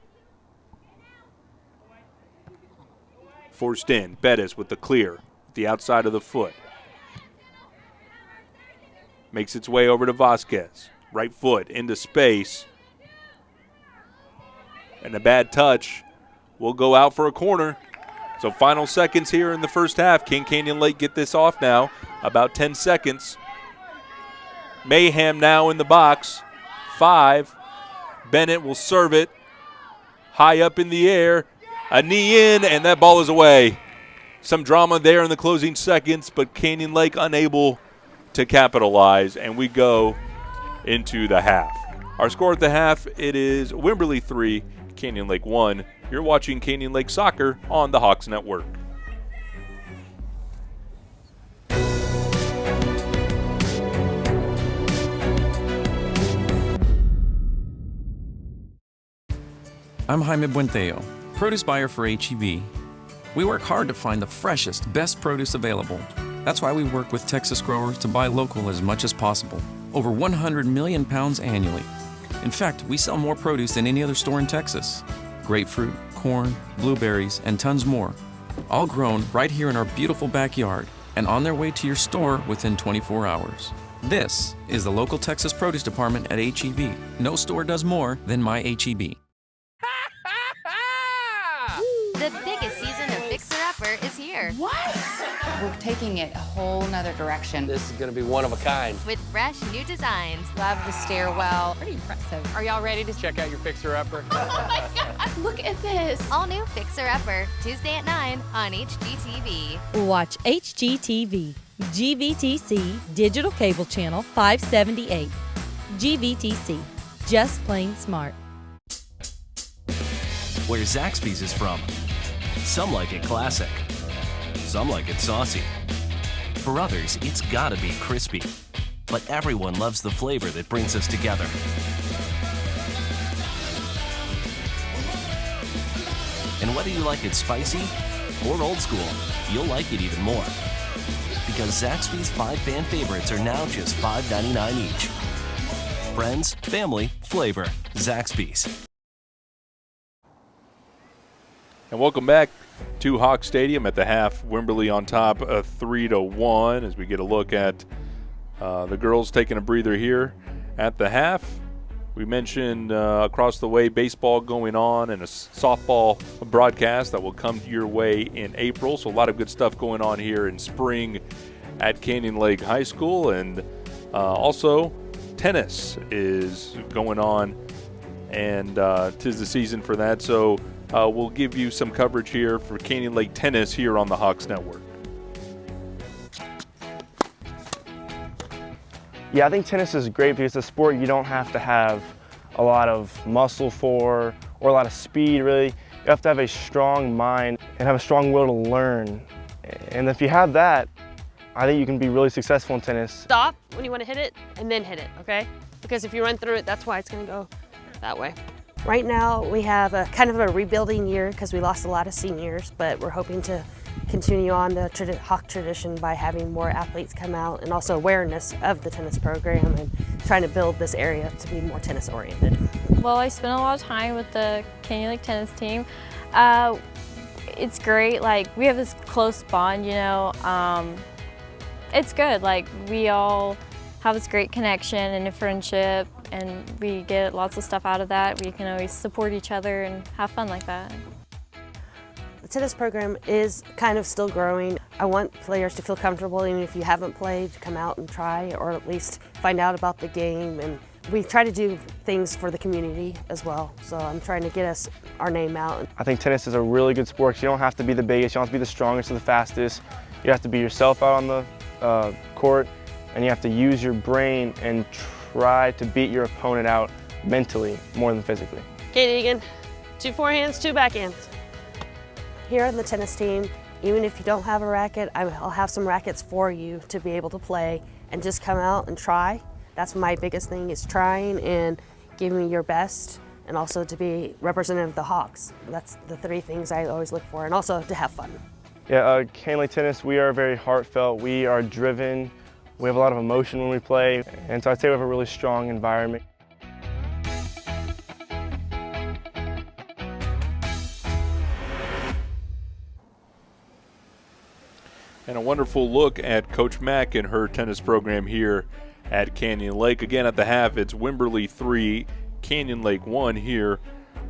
Forced in. Bettis with the clear. The outside of the foot. Makes its way over to Vasquez. Right foot into space. And a bad touch will go out for a corner. So final seconds here in the first half. King Canyon Lake get this off now. About 10 seconds. Mayhem now in the box. 5. Bennett will serve it. High up in the air. A knee in, and that ball is away. Some drama there in the closing seconds, but Canyon Lake unable to capitalize, and we go into the half. Our score at the half, it is Wimberley 3, Canyon Lake 1. You're watching Canyon Lake Soccer on the Hawks Network. I'm Jaime Buenteo, produce buyer for H-E-B. We work hard to find the freshest, best produce available. That's why we work with Texas growers to buy local as much as possible, over 100 million pounds annually. In fact, we sell more produce than any other store in Texas. Grapefruit, corn, blueberries, and tons more, all grown right here in our beautiful backyard and on their way to your store within 24 hours. This is the local Texas produce department at H-E-B. No store does more than my H-E-B. The biggest season of Fixer Upper is here. What? We're taking it a whole nother direction. This is going to be one of a kind. With fresh new designs. Love the stairwell. Pretty impressive. Are y'all ready to check out your Fixer Upper? Oh my God, look at this. All new Fixer Upper, Tuesday at 9 on HGTV. Watch HGTV, GVTC, Digital Cable Channel 578. GVTC, just plain smart. Where Zaxby's is from. Some like it classic. Some like it saucy. For others, it's gotta be crispy. But everyone loves the flavor that brings us together. And whether you like it spicy or old school, you'll like it even more. Because Zaxby's 5 fan favorites are now just $5.99 each. Friends, family, flavor. Zaxby's. And welcome back to Hawk Stadium at the half. Wimberley on top 3-1 as we get a look at the girls taking a breather here at the half. We mentioned across the way baseball going on and a softball broadcast that will come your way in April. So a lot of good stuff going on here in spring at Canyon Lake High School. And also tennis is going on, and 'tis the season for that. So we'll give you some coverage here for Canyon Lake Tennis here on the Hawks Network. Yeah, I think tennis is great because it's a sport you don't have to have a lot of muscle for or a lot of speed, really. You have to have a strong mind and have a strong will to learn. And if you have that, I think you can be really successful in tennis. Stop when you want to hit it and then hit it, okay? Because if you run through it, that's why it's going to go that way. Right now we have a kind of a rebuilding year because we lost a lot of seniors, but we're hoping to continue on the Hawk tradition by having more athletes come out and also awareness of the tennis program and trying to build this area to be more tennis oriented. Well, I spent a lot of time with the Canyon Lake tennis team. It's great, like we have this close bond, you know. It's good, like we all have this great connection and a friendship, and we get lots of stuff out of that. We can always support each other and have fun like that. The tennis program is kind of still growing. I want players to feel comfortable, even if you haven't played, to come out and try, or at least find out about the game. And we try to do things for the community as well. So I'm trying to get our name out. I think tennis is a really good sport. You don't have to be the biggest, you don't have to be the strongest or the fastest. You have to be yourself out on the court, and you have to use your brain and try to beat your opponent out mentally more than physically. Okay, Deegan, 2 forehands, 2 backhands. Here on the tennis team, even if you don't have a racket, I'll have some rackets for you to be able to play and just come out and try. That's my biggest thing, is trying and giving me your best, and also to be representative of the Hawks. That's the 3 things I always look for, and also to have fun. Yeah, Canyon Lake Tennis, we are very heartfelt. We are driven. We have a lot of emotion when we play, and so I'd say we have a really strong environment. And a wonderful look at Coach Mack and her tennis program here at Canyon Lake. Again, at the half, it's Wimberley 3, Canyon Lake 1 here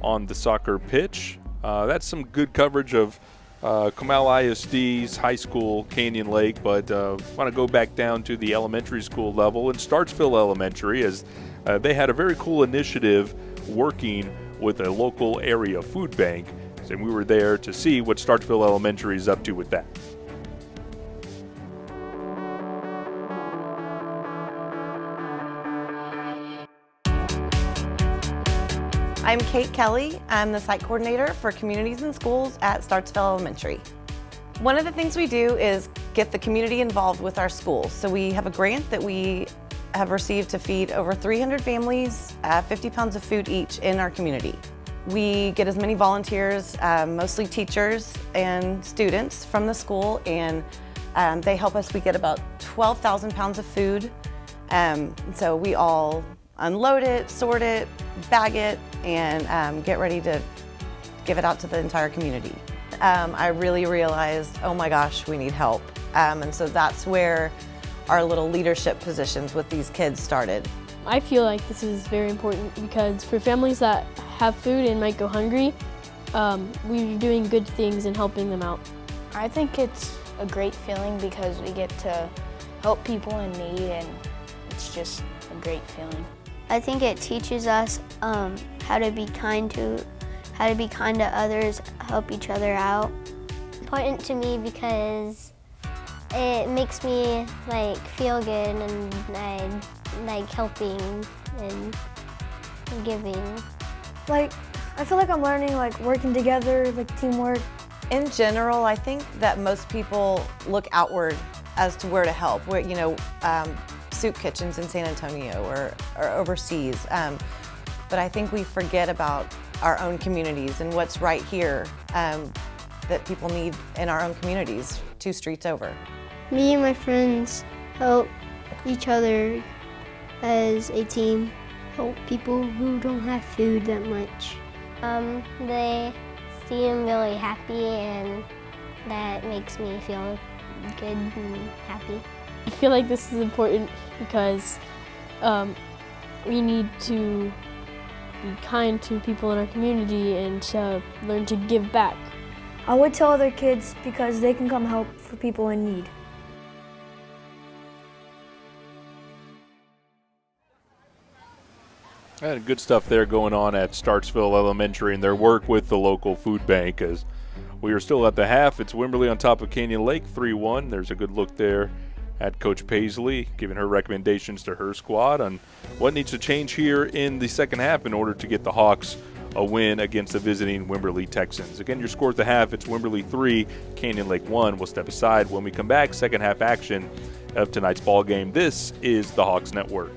on the soccer pitch. That's some good coverage of Comal ISD's high school, Canyon Lake, but want to go back down to the elementary school level in Startsville Elementary, as they had a very cool initiative working with a local area food bank. And we were there to see what Startsville Elementary is up to with that. I'm Kate Kelly. I'm the site coordinator for communities and schools at Startsville Elementary. One of the things we do is get the community involved with our schools. So we have a grant that we have received to feed over 300 families 50 pounds of food each in our community. We get as many volunteers, mostly teachers and students from the school, and they help us. We get about 12,000 pounds of food. So we all unload it, sort it, bag it, and get ready to give it out to the entire community. I really realized, oh my gosh, we need help. And so that's where our little leadership positions with these kids started. I feel like this is very important because for families that have food and might go hungry, we're doing good things and helping them out. I think it's a great feeling because we get to help people in need, and it's just a great feeling. I think it teaches us how to be kind to others, help each other out. Important to me because it makes me feel good, and I like helping and giving. I feel like I'm learning working together, teamwork. In general, I think that most people look outward as to where to help. Where soup kitchens in San Antonio or overseas. But I think we forget about our own communities and what's right here that people need in our own communities, 2 streets over. Me and my friends help each other as a team, help people who don't have food that much. They seem really happy, and that makes me feel good and happy. I feel like this is important because we need to be kind to people in our community and to learn to give back. I would tell other kids because they can come help for people in need. And good stuff there going on at Startsville Elementary and their work with the local food bank. As we are still at the half, it's Wimberley on top of Canyon Lake, 3-1. There's a good look there at Coach Paisley, giving her recommendations to her squad on what needs to change here in the second half in order to get the Hawks a win against the visiting Wimberley Texans. Again, your score at the half, it's Wimberley 3, Canyon Lake 1. We'll step aside when we come back. Second half action of tonight's ball game. This is the Hawks Network.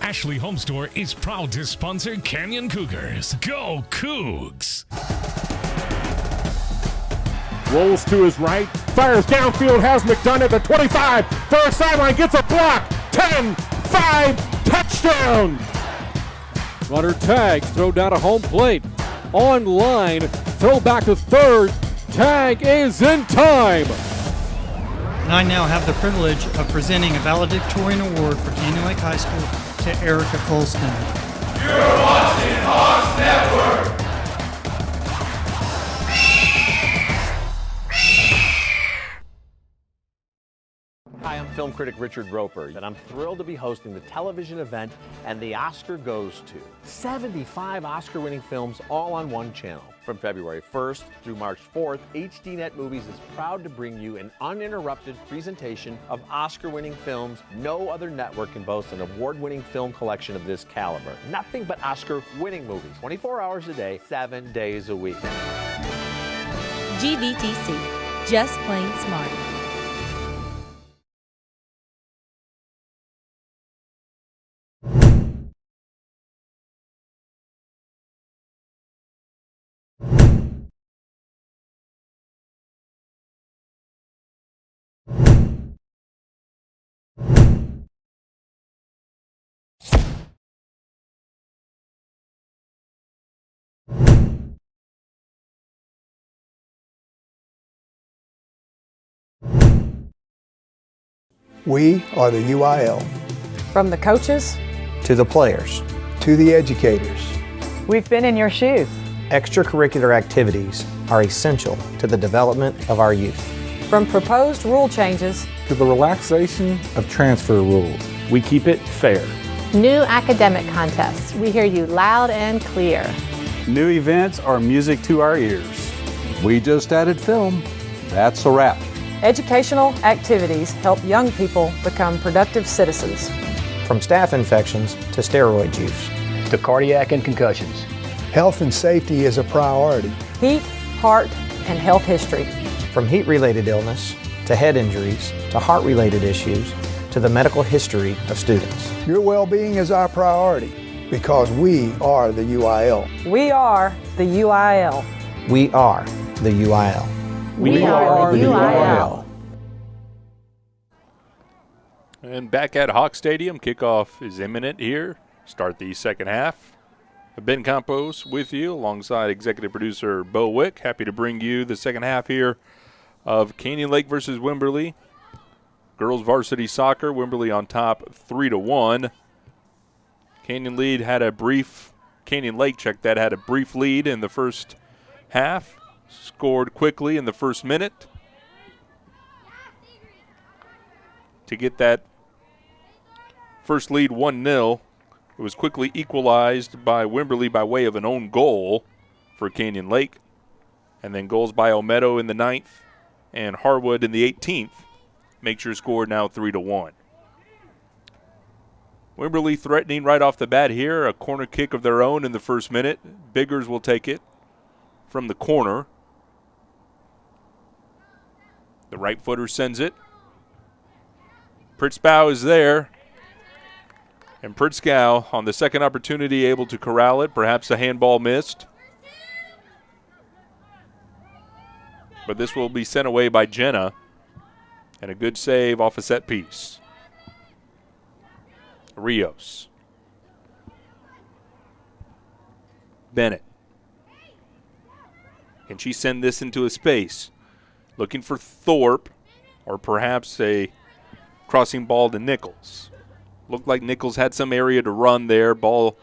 Ashley Home Store is proud to sponsor Canyon Cougars. Go Cougs! Rolls to his right, fires downfield, has McDonough at the 25, far sideline, gets a block, 10, 5, touchdown! Runner tag, throw down to home plate, on line, throw back to third, tag is in time! And I now have the privilege of presenting a valedictorian award for Canyon Lake High School to Erica Colston. You're watching Hawks Network. Hi, I'm film critic Richard Roper, and I'm thrilled to be hosting the television event And the Oscar Goes To. 75 Oscar-winning films all on one channel. From February 1st through March 4th, HDNet Movies is proud to bring you an uninterrupted presentation of Oscar-winning films. No other network can boast an award-winning film collection of this caliber. Nothing but Oscar-winning movies, 24 hours a day, 7 days a week. GVTC, just plain smart. We are the UIL. From the coaches to the players to the educators. We've been in your shoes. Extracurricular activities are essential to the development of our youth. From proposed rule changes to the relaxation of transfer rules, we keep it fair. New academic contests, we hear you loud and clear. New events are music to our ears. We just added film. That's a wrap. Educational activities help young people become productive citizens. From staph infections to steroid use, to cardiac and concussions. Health and safety is a priority. Heat, heart, and health history. From heat-related illness to head injuries to heart-related issues to the medical history of students. Your well-being is our priority because we are the UIL. We are the UIL. We are the UIL. We are the UIL. And back at Hawk Stadium, kickoff is imminent here. Start the second half. Ben Campos with you alongside executive producer Bo Wick. Happy to bring you the second half here of Canyon Lake versus Wimberley. Girls varsity soccer, Wimberley on top 3-1. Canyon Lake had a brief lead in the first half. Scored quickly in the first minute to get that first lead 1-0. It was quickly equalized by Wimberley by way of an own goal for Canyon Lake. And then goals by Olmedo in the 9th and Harwood in the 18th makes your score now 3-1. Wimberley threatening right off the bat here. A corner kick of their own in the first minute. Biggers will take it from the corner. The right footer sends it. Pritzbow is there. And Pritzkow on the second opportunity able to corral it. Perhaps a handball missed. But this will be sent away by Jenna. And a good save off a set piece. Rios. Bennett. Can she send this into a space? Looking for Thorpe, or perhaps a crossing ball to Nichols. Looked like Nichols had some area to run there. Ball,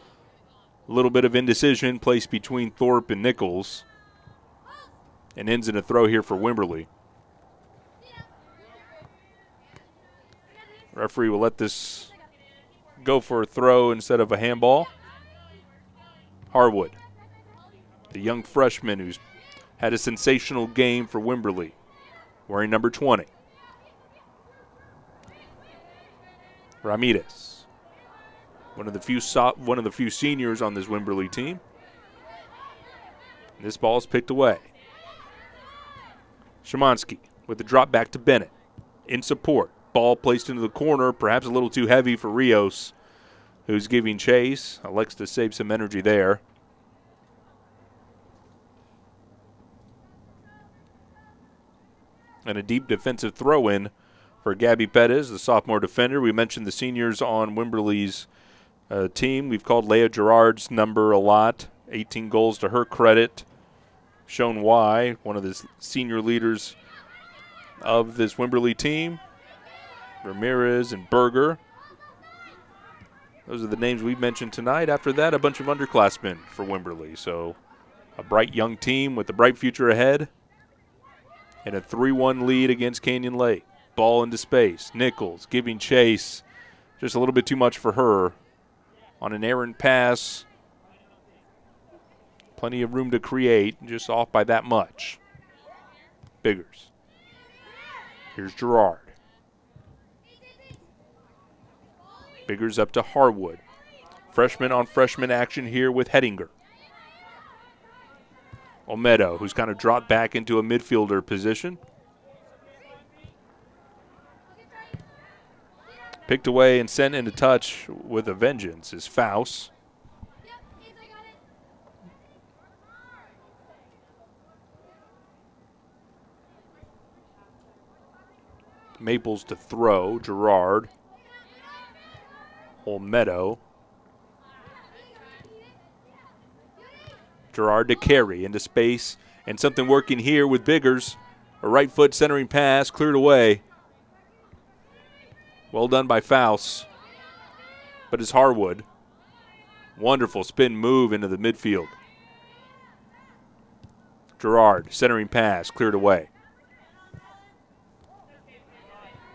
a little bit of indecision placed between Thorpe and Nichols. And ends in a throw here for Wimberley. Referee will let this go for a throw instead of a handball. Harwood, the young freshman who's had a sensational game for Wimberley, wearing number 20. Ramirez, one of the few seniors on this Wimberley team. And this ball is picked away. Szymanski with the drop back to Bennett. In support. Ball placed into the corner, perhaps a little too heavy for Rios, who's giving chase. Elects to save some energy there. And a deep defensive throw-in for Gabby Pettis, the sophomore defender. We mentioned the seniors on Wimberley's team. We've called Leah Gerard's number a lot. 18 goals to her credit. Shown why. One of the senior leaders of this Wimberley team. Ramirez and Berger. Those are the names we've mentioned tonight. After that, a bunch of underclassmen for Wimberley. So a bright young team with a bright future ahead. And a 3-1 lead against Canyon Lake. Ball into space. Nichols giving chase. Just a little bit too much for her. On an errant pass. Plenty of room to create. Just off by that much. Biggers. Here's Gerard. Biggers up to Harwood. Freshman on freshman action here with Hettinger. Olmedo, who's kind of dropped back into a midfielder position. Picked away and sent into touch with a vengeance is Faust. Maples to throw. Gerard. Olmedo. Gerard to carry into space. And something working here with Biggers. A right foot centering pass cleared away. Well done by Faust. But it's Harwood. Wonderful spin move into the midfield. Gerard, centering pass, cleared away.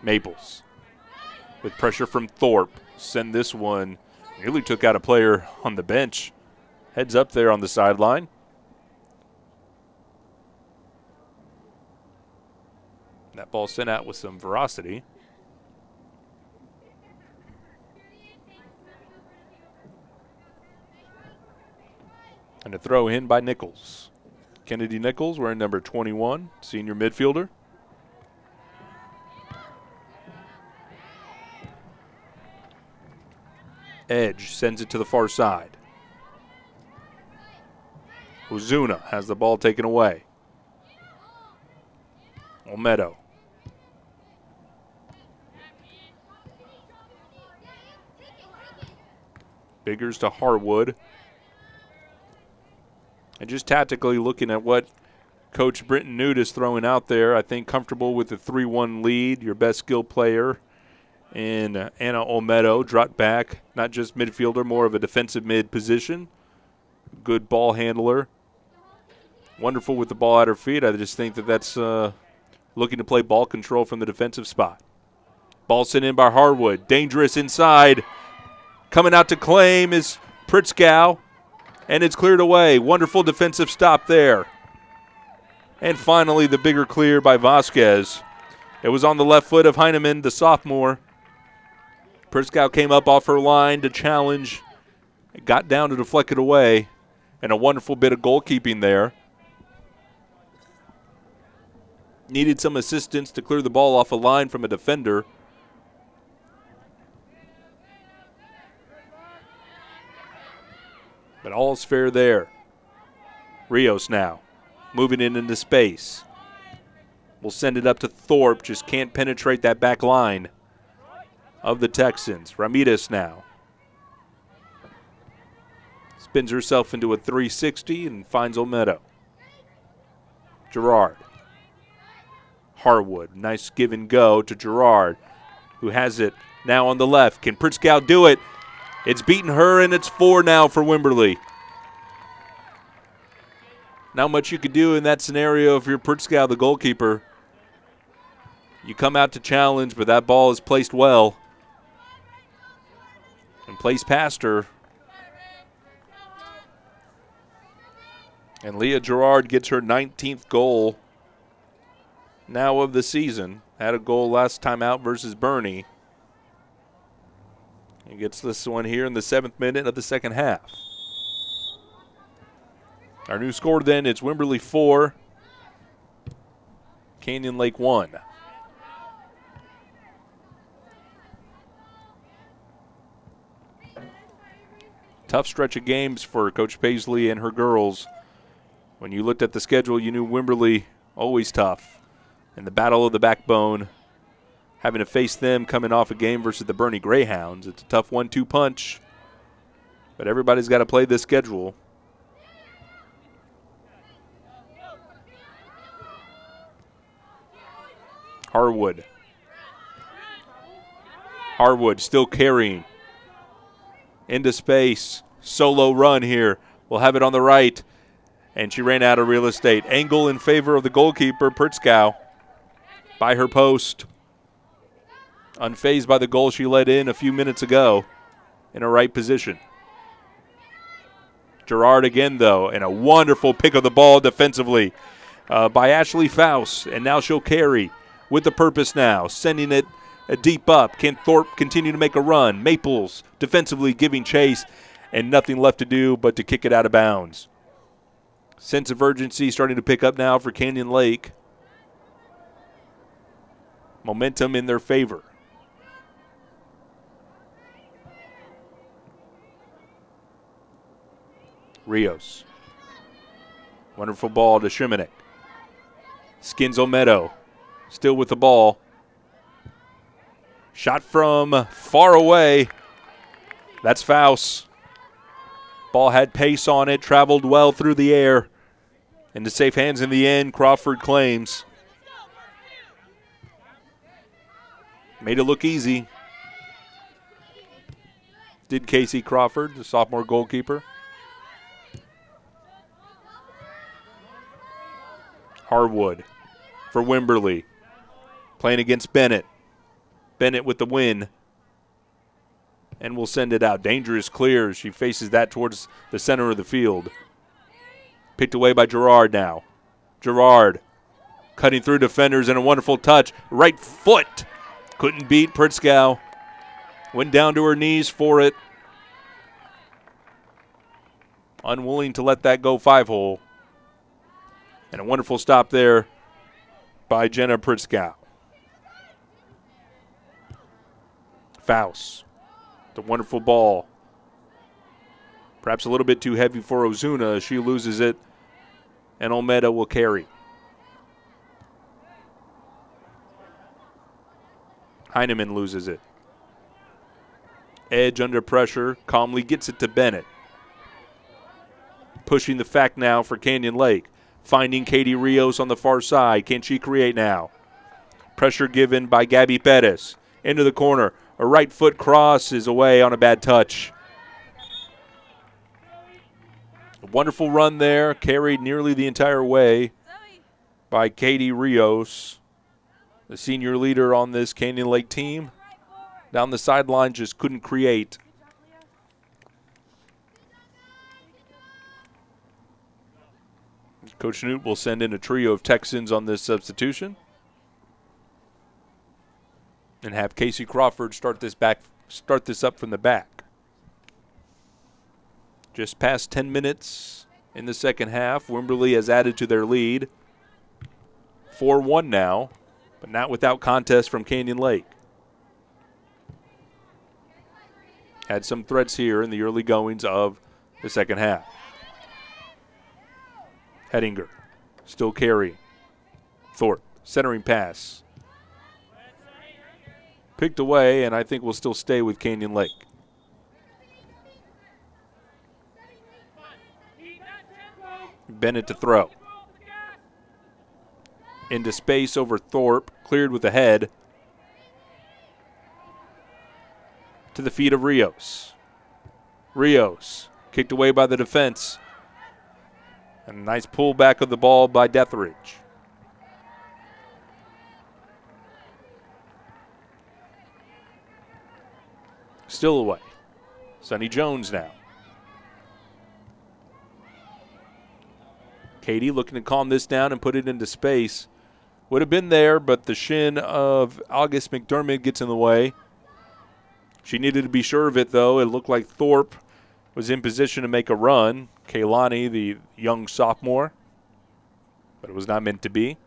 Maples. With pressure from Thorpe. Send this one. Nearly took out a player on the bench. Heads up there on the sideline. That ball sent out with some ferocity. And a throw in by Nichols. Kennedy Nichols wearing number 21, senior midfielder. Edge sends it to the far side. Ozuna has the ball taken away. Olmedo. Biggers to Harwood. And just tactically looking at what Coach Brenton Newt is throwing out there, I think comfortable with the 3-1 lead, your best skill player. And Anna Olmedo dropped back, not just midfielder, more of a defensive mid position. Good ball handler. Wonderful with the ball at her feet. I just think that that's looking to play ball control from the defensive spot. Ball sent in by Harwood. Dangerous inside. Coming out to claim is Pritzkow. And it's cleared away. Wonderful defensive stop there. And finally, the bigger clear by Vasquez. It was on the left foot of Heinemann, the sophomore. Pritzkow came up off her line to challenge. It got down to deflect it away. And a wonderful bit of goalkeeping there. Needed some assistance to clear the ball off a line from a defender. But all's fair there. Rios now moving it into space. We'll send it up to Thorpe. Just can't penetrate that back line of the Texans. Ramirez now. Spins herself into a 360 and finds Olmedo. Gerard. Harwood. Nice give and go to Gerard, who has it now on the left. Can Pritzkow do it? It's beaten her, and it's 4 now for Wimberley. Not much you could do in that scenario if you're Pritzkow, the goalkeeper. You come out to challenge, but that ball is placed well. And placed past her. And Leah Gerard gets her 19th goal now of the season. Had a goal last time out versus Bernie. And gets this one here in the 7th minute of the second half. Our new score then is Wimberley 4, Canyon Lake 1. Tough stretch of games for Coach Paisley and her girls. When you looked at the schedule, you knew Wimberley always tough. And the battle of the backbone, having to face them coming off a game versus the Bernie Greyhounds. It's a tough 1-2 punch. But everybody's got to play this schedule. Harwood. Harwood still carrying. Into space. Solo run here. We'll have it on the right. And she ran out of real estate. Angle in favor of the goalkeeper, Pritzkow. By her post. unfazed by the goal she let in a few minutes ago in her right position. Gerard again, though, and a wonderful pick of the ball defensively by Ashley Faust. And now she'll carry with the purpose now, sending it deep up. Can Thorpe continue to make a run? Maples defensively giving chase, and nothing left to do but to kick it out of bounds. Sense of urgency starting to pick up now for Canyon Lake. Momentum in their favor. Rios. Wonderful ball to Shimonek. Skins Olmedo. Still with the ball. Shot from far away. That's Faust. Ball had pace on it, traveled well through the air. Into safe hands in the end, Crawford claims. Made it look easy. Did Casey Crawford, the sophomore goalkeeper. Harwood for Wimberley. Playing against Bennett. Bennett with the win. And will send it out. Dangerous clear. She faces that towards the center of the field. Picked away by Gerard now. Gerard cutting through defenders and a wonderful touch. Right foot. Couldn't beat Pritzkow. Went down to her knees for it. Unwilling to let that go 5-hole. And a wonderful stop there by Jenna Pritzkow. Faust. The wonderful ball. Perhaps a little bit too heavy for Ozuna. She loses it, and Olmedo will carry. Heineman loses it. Edge under pressure, calmly gets it to Bennett. Pushing the fact now for Canyon Lake. Finding Katie Rios on the far side. Can she create now? Pressure given by Gabby Pettis. Into the corner. A right foot cross is away on a bad touch. A wonderful run there. Carried nearly the entire way by Katie Rios, the senior leader on this Canyon Lake team. Down the sideline, just couldn't create. Coach Newt will send in a trio of Texans on this substitution. And have Casey Crawford start this up from the back. Just past 10 minutes in the second half. Wimberley has added to their lead. 4-1 now, but not without contest from Canyon Lake. Had some threats here in the early goings of the second half. Hettinger still carrying. Thorpe, centering pass. Picked away, and I think will still stay with Canyon Lake. Bennett to throw. Into space over Thorpe, cleared with the head. To the feet of Rios. Rios, kicked away by the defense. And a nice pullback of the ball by Detheridge. Still away. Sonny Jones now. Katie looking to calm this down and put it into space. Would have been there, but the shin of August McDermott gets in the way. She needed to be sure of it, though. It looked like Thorpe was in position to make a run. Kaylani, the young sophomore. But it was not meant to be.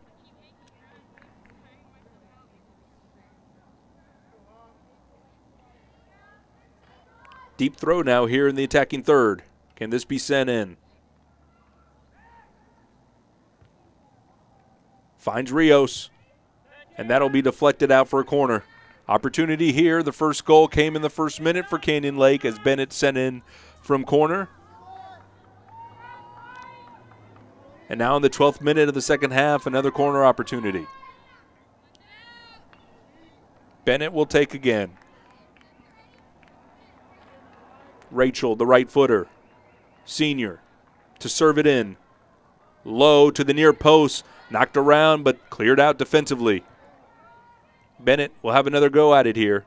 Deep throw now here in the attacking third. Can this be sent in? Finds Rios. And that'll be deflected out for a corner. Opportunity here. The first goal came in the first minute for Canyon Lake as Bennett sent in from corner. And now in the 12th minute of the second half, another corner opportunity. Bennett will take again. Rachel, the right footer. Senior to serve it in. Low to the near post. Knocked around but cleared out defensively. Bennett will have another go at it here.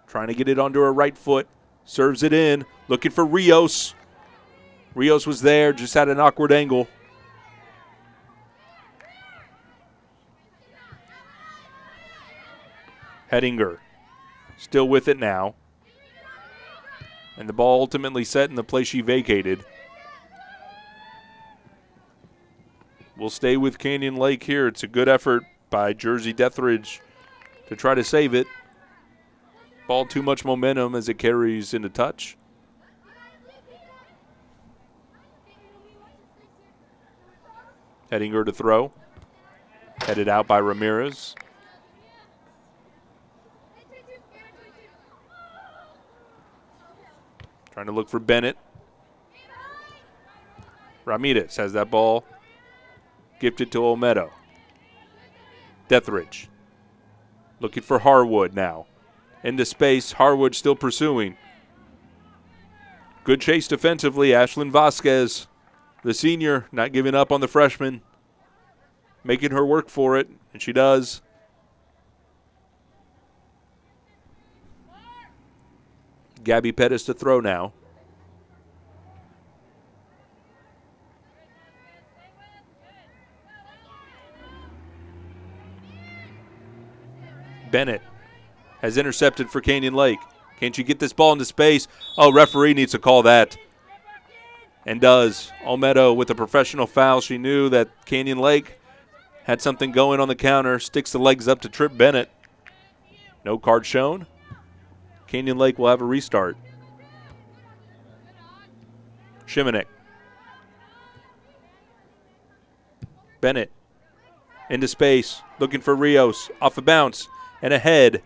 Trying to get it onto her right foot. Serves it in. Looking for Rios. Rios was there, just at an awkward angle. Hettinger still with it now. And the ball ultimately set in the place she vacated. We'll stay with Canyon Lake here. It's a good effort by Jersey Dethridge to try to save it. Ball too much momentum as it carries into touch. Hettinger to throw. Headed out by Ramirez. Trying to look for Bennett. Ramirez has that ball. Gifted to Olmedo. Dethridge. Looking for Harwood now. Into space. Harwood still pursuing. Good chase defensively. Ashlyn Vasquez, the senior, not giving up on the freshman. Making her work for it, and she does. Gabby Pettis to throw now. Bennett has intercepted for Canyon Lake. Can't you get this ball into space? Oh, referee needs to call that. And does. Olmedo with a professional foul. She knew that Canyon Lake had something going on the counter. Sticks the legs up to trip Bennett. No card shown. Canyon Lake will have a restart. Shimonek. Bennett into space. Looking for Rios. Off a bounce. And ahead.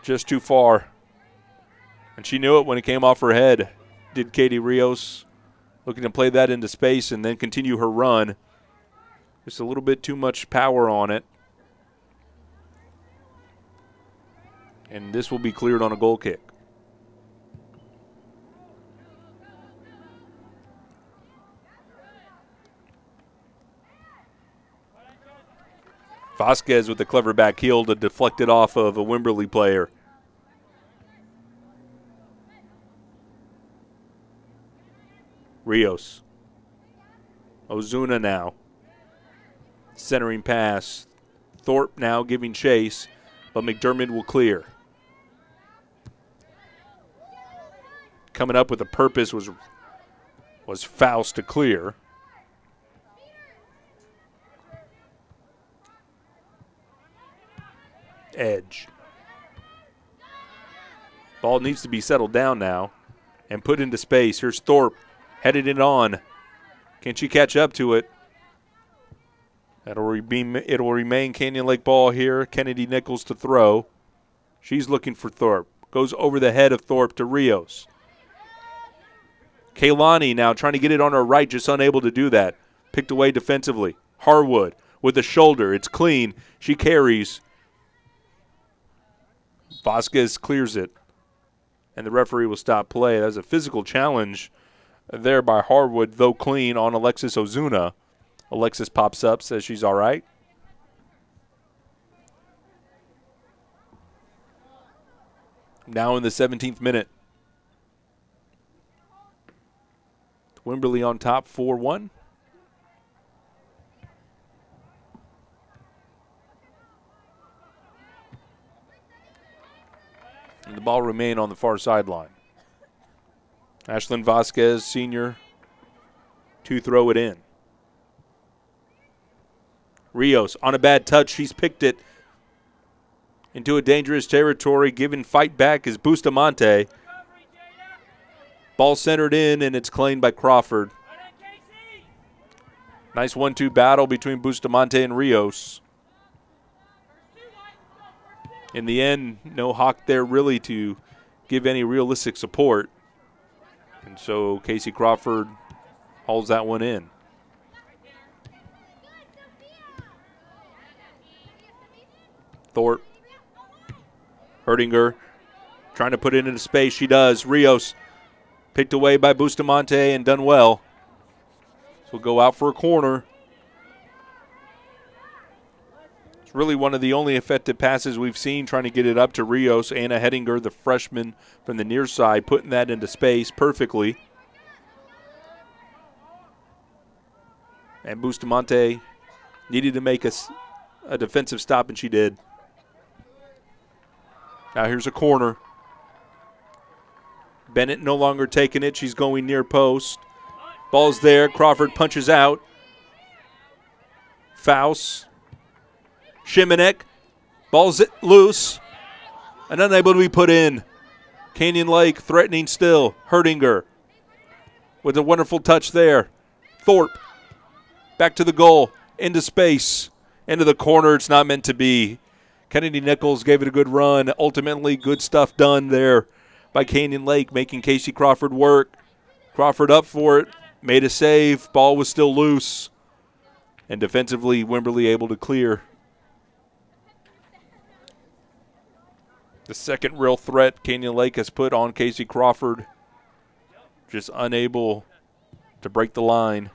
Just too far. And she knew it when it came off her head. Did Katie Rios. Looking to play that into space and then continue her run. Just a little bit too much power on it. And this will be cleared on a goal kick. Vasquez with a clever back heel to deflect it off of a Wimberley player. Rios. Ozuna now. Centering pass. Thorpe now giving chase, but McDermott will clear. Coming up with a purpose was Faust to clear. Edge. Ball needs to be settled down now and put into space. Here's Thorpe headed it on. Can she catch up to it? It'll remain Canyon Lake ball here. Kennedy Nichols to throw. She's looking for Thorpe. Goes over the head of Thorpe to Rios. Kaylani now trying to get it on her right, just unable to do that. Picked away defensively. Harwood with the shoulder. It's clean. She carries. Vasquez clears it. And the referee will stop play. That's a physical challenge there by Harwood, though clean, on Alexis Ozuna. Alexis pops up, says she's all right. Now in the 17th minute. Wimberley on top, 4-1. And the ball remain on the far sideline. Ashlyn Vasquez, senior, to throw it in. Rios on a bad touch. She's picked it into a dangerous territory. Giving fight back is Bustamante. Ball centered in, and it's claimed by Crawford. Nice 1-2 battle between Bustamante and Rios. In the end, no Hawk there really to give any realistic support. And so Casey Crawford hauls that one in. Thorpe. Herdinger trying to put it into space. She does. Rios picked away by Bustamante and done well. So we'll go out for a corner. It's really one of the only effective passes we've seen, trying to get it up to Rios. Anna Hettinger, the freshman from the near side, putting that into space perfectly. And Bustamante needed to make a defensive stop, and she did. Now here's a corner. Bennett no longer taking it. She's going near post. Ball's there. Crawford punches out. Faust. Shimanek. Ball's loose and unable to be put in. Canyon Lake threatening still. Herdinger with a wonderful touch there. Thorpe back to the goal. Into space. Into the corner. It's not meant to be. Kennedy Nichols gave it a good run. Ultimately, good stuff done there by Canyon Lake, making Casey Crawford work. Crawford up for it. Made a save. Ball was still loose. And defensively, Wimberley able to clear. The second real threat Canyon Lake has put on Casey Crawford. Just unable to break the line.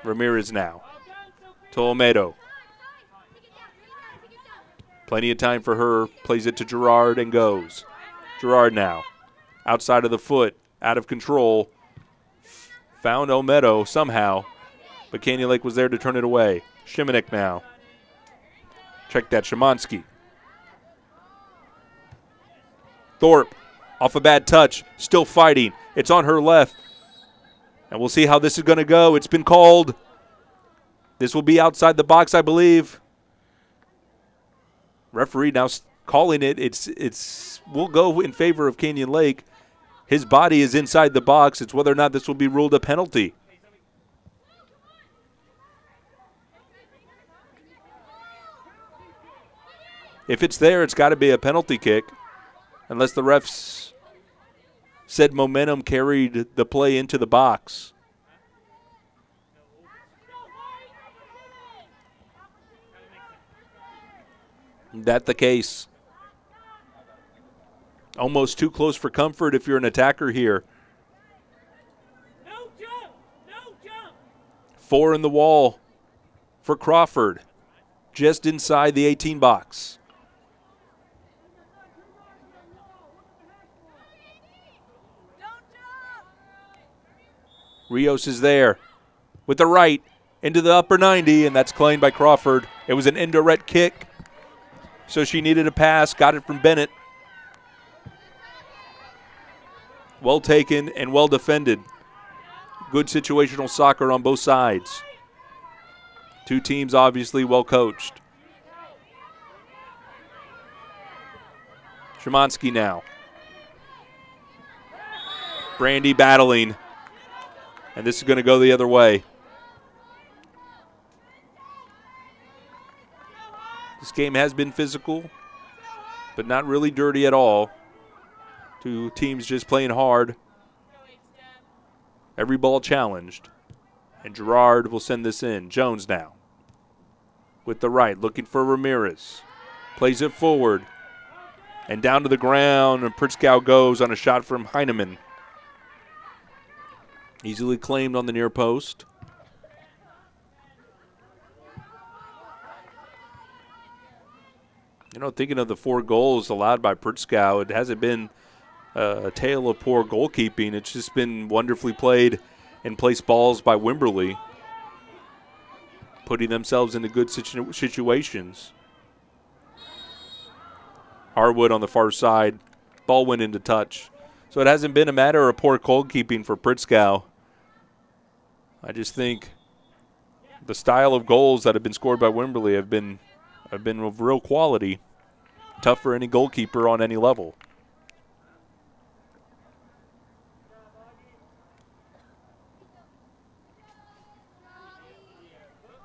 Ramirez now to Olmedo. Plenty of time for her. Plays it to Gerard and goes. Gerard now. Outside of the foot. Out of control. Found Olmedo somehow. But Canyon Lake was there to turn it away. Shimanek now. Check that. Szymanski. Thorpe. Off a bad touch. Still fighting. It's on her left. And we'll see how this is going to go. It's been called. This will be outside the box, I believe. Referee now calling it. It's will go in favor of Canyon Lake. His body is inside the box. It's whether or not this will be ruled a penalty. If it's there, it's got to be a penalty kick. Unless the refs said momentum carried the play into the box. That the case. Almost too close for comfort if you're an attacker here. No jump! No jump! 4 in the wall for Crawford. Just inside the 18 box. Rios is there with the right into the upper 90, and that's claimed by Crawford. It was an indirect kick, so she needed a pass, got it from Bennett. Well taken and well defended. Good situational soccer on both sides. Two teams obviously well coached. Szymanski now. Brandy battling. And this is going to go the other way. This game has been physical, but not really dirty at all. Two teams just playing hard. Every ball challenged. And Gerard will send this in. Jones now. With the right, looking for Ramirez. Plays it forward. And down to the ground, and Pritzkow goes on a shot from Heinemann. Easily claimed on the near post. You know, thinking of the 4 goals allowed by Pritzkow, it hasn't been a tale of poor goalkeeping. It's just been wonderfully played and placed balls by Wimberley, putting themselves into good situations. Harwood on the far side. Ball went into touch. So it hasn't been a matter of poor goalkeeping for Pritzkow. I just think the style of goals that have been scored by Wimberley have been of real quality. Tough for any goalkeeper on any level.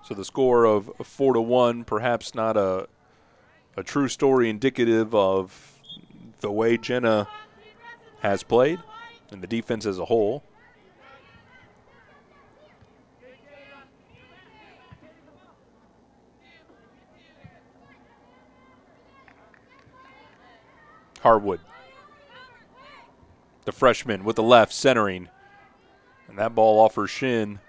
So the score of 4-1, perhaps not a true story indicative of the way Jenna has played and the defense as a whole. Harwood. The freshman with the left, centering. And that ball off her shin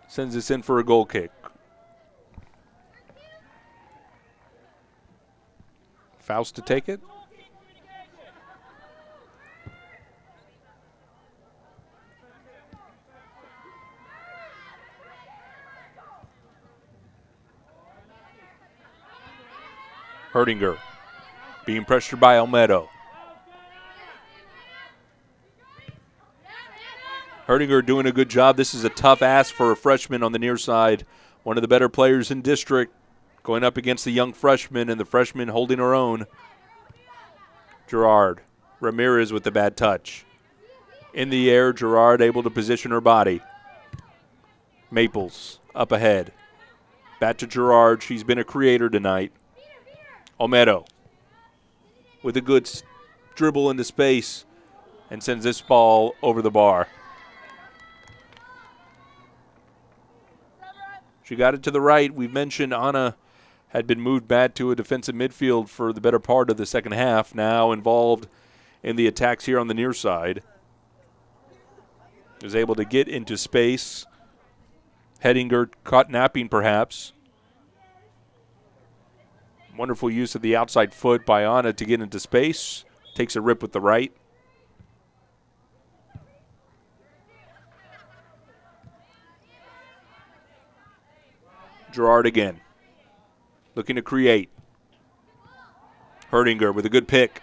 sends this in for a goal kick. Faust to take it. Herdinger being pressured by Olmedo. Herdinger doing a good job. This is a tough ask for a freshman on the near side. One of the better players in district going up against the young freshman, and the freshman holding her own. Gerard. Ramirez with the bad touch. In the air, Gerard able to position her body. Maples up ahead. Back to Gerard. She's been a creator tonight. Olmedo with a good dribble into space and sends this ball over the bar. She got it to the right. We've mentioned Anna had been moved back to a defensive midfield for the better part of the second half, now involved in the attacks here on the near side. Was able to get into space. Hedinger caught napping perhaps. Wonderful use of the outside foot by Anna to get into space. Takes a rip with the right. Gerard again. Looking to create. Herdinger with a good pick.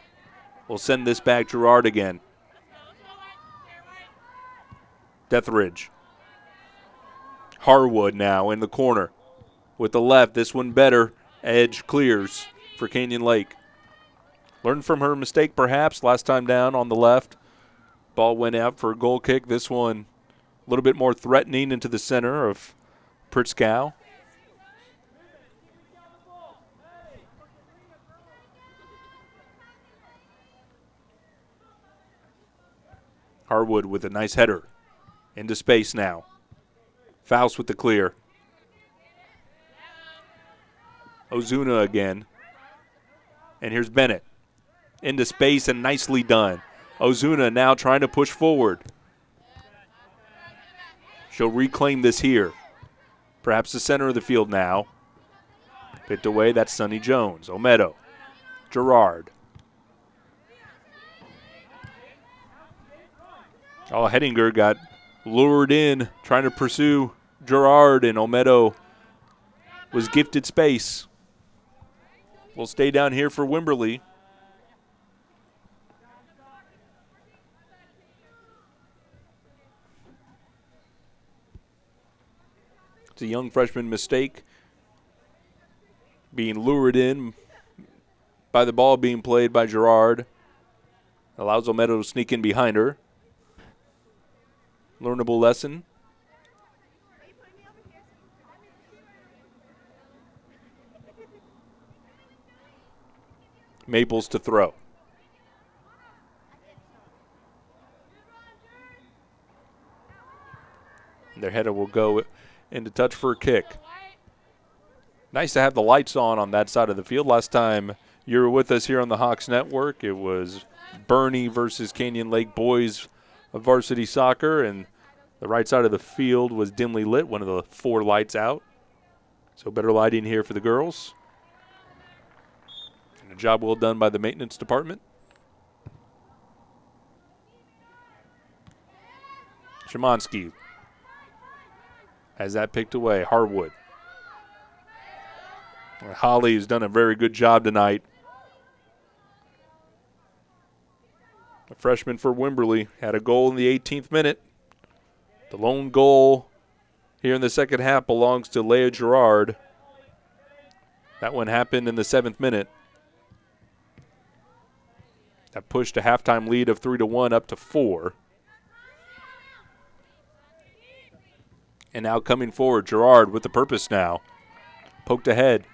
Will send this back Gerard again. Deathridge. Harwood now in the corner. With the left, this one better. Edge clears for Canyon Lake. Learned from her mistake perhaps last time down on the left. Ball went out for a goal kick. This one a little bit more threatening into the center of Pritzkow. Harwood with a nice header. Into space now. Faust with the clear. Ozuna again. And here's Bennett. Into space and nicely done. Ozuna now trying to push forward. She'll reclaim this here. Perhaps the center of the field now. Picked away, that's Sonny Jones. Olmedo. Gerard. Oh, Hedinger got lured in, trying to pursue Gerard, and Olmedo was gifted space. We'll stay down here for Wimberley. It's a young freshman mistake. Being lured in by the ball being played by Gerard. Allows Olmedo to sneak in behind her. Learnable lesson. Maples to throw. Their header will go into touch for a kick. Nice to have the lights on that side of the field. Last time you were with us here on the Hawks Network, it was Bernie versus Canyon Lake boys of varsity soccer, and the right side of the field was dimly lit, one of the 4 lights out. So better lighting here for the girls. And a job well done by the maintenance department. Szymanski has that picked away. Harwood. Holly has done a very good job tonight. A freshman for Wimberley had a goal in the 18th minute. The lone goal here in the second half belongs to Leah Gerard. That one happened in the 7th minute. That pushed a halftime lead of 3-1 up to 4. And now coming forward, Gerard with the purpose now. Poked ahead.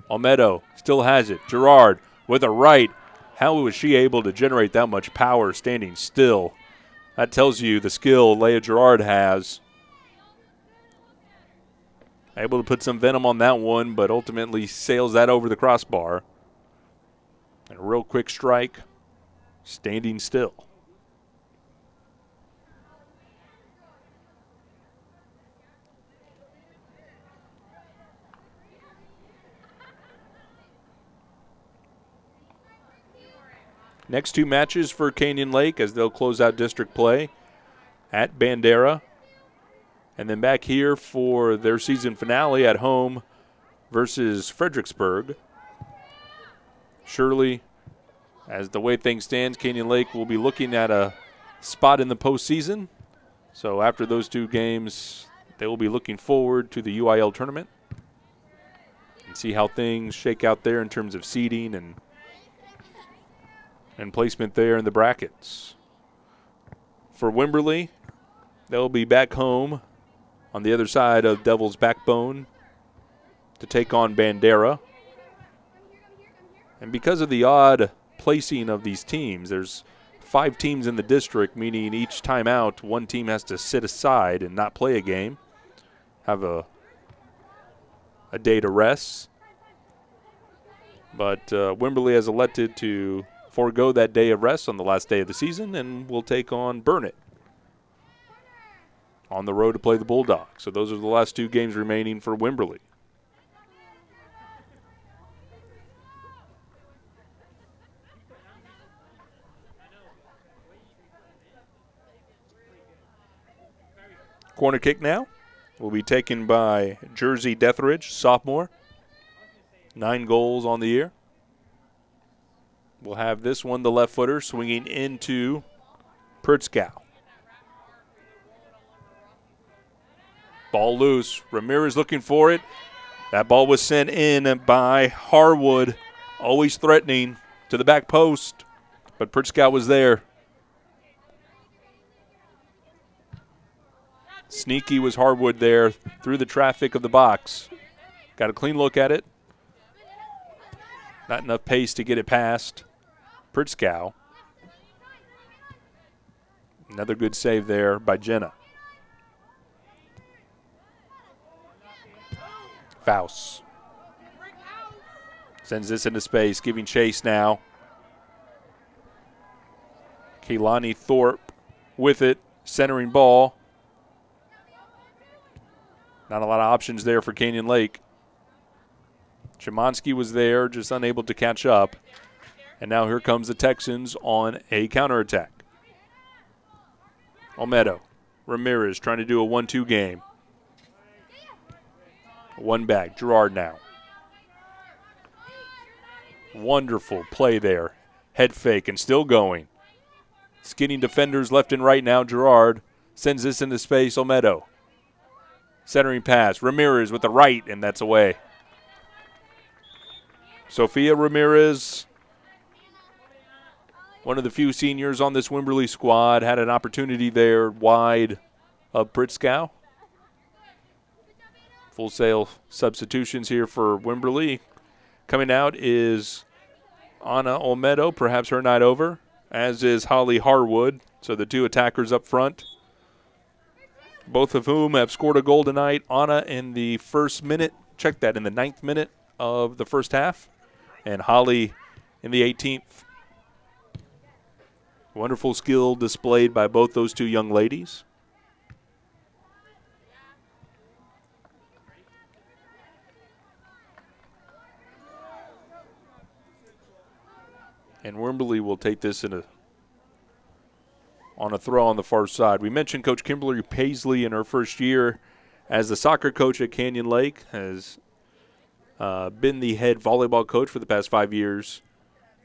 Olmedo still has it. Gerard with a right. How was she able to generate that much power standing still? That tells you the skill Leah Gerard has. Able to put some venom on that one, but ultimately sails that over the crossbar. And a real quick strike. standing still. Next two matches for Canyon Lake as they'll close out district play at Bandera. And then back here for their season finale at home versus Fredericksburg. Surely, as the way things stand, Canyon Lake will be looking at a spot in the postseason. So after those two games, they will be looking forward to the UIL tournament and see how things shake out there in terms of seeding and placement there in the brackets. For Wimberley, they'll be back home on the other side of Devil's Backbone to take on Bandera. And because of the odd placing of these teams, there's 5 teams in the district, meaning each time out, one team has to sit aside and not play a game, have a day to rest. But Wimberley has elected to forego that day of rest on the last day of the season and will take on Burnett on the road to play the Bulldogs. So those are the last 2 games remaining for Wimberley. Corner kick now will be taken by Jersey Deathridge, sophomore. 9 goals on the year. We'll have this one, the left footer, swinging into Pritzkow. Ball loose. Ramirez looking for it. That ball was sent in by Harwood, always threatening to the back post, but Pritzkow was there. Sneaky was Harwood there through the traffic of the box. Got a clean look at it. Not enough pace to get it past Pritzkow. Another good save there by Jenna. Faust sends this into space, giving chase now. Kehlani Thorpe with it, centering ball. Not a lot of options there for Canyon Lake. Chemansky was there, just unable to catch up. And now here comes the Texans on a counterattack. Olmedo, Ramirez trying to do a 1-2 game. One back, Gerard now. Wonderful play there. Head fake and still going. Skinning defenders left and right now. Gerard sends this into space. Olmedo. Centering pass. Ramirez with the right, and that's away. Sophia Ramirez, one of the few seniors on this Wimberley squad, had an opportunity there wide of Pritzkow. Full sale substitutions here for Wimberley. Coming out is Anna Olmedo, perhaps her night over, as is Holly Harwood. So the 2 attackers up front, both of whom have scored a goal tonight. Anna in the first minute, check that, in the 9th minute of the first half, and Holly in the 18th. Wonderful skill displayed by both those 2 young ladies. And Wimberley will take this on a throw on the far side. We mentioned Coach Kimberly Paisley in her first year as the soccer coach at Canyon Lake, has been the head volleyball coach for the past 5 years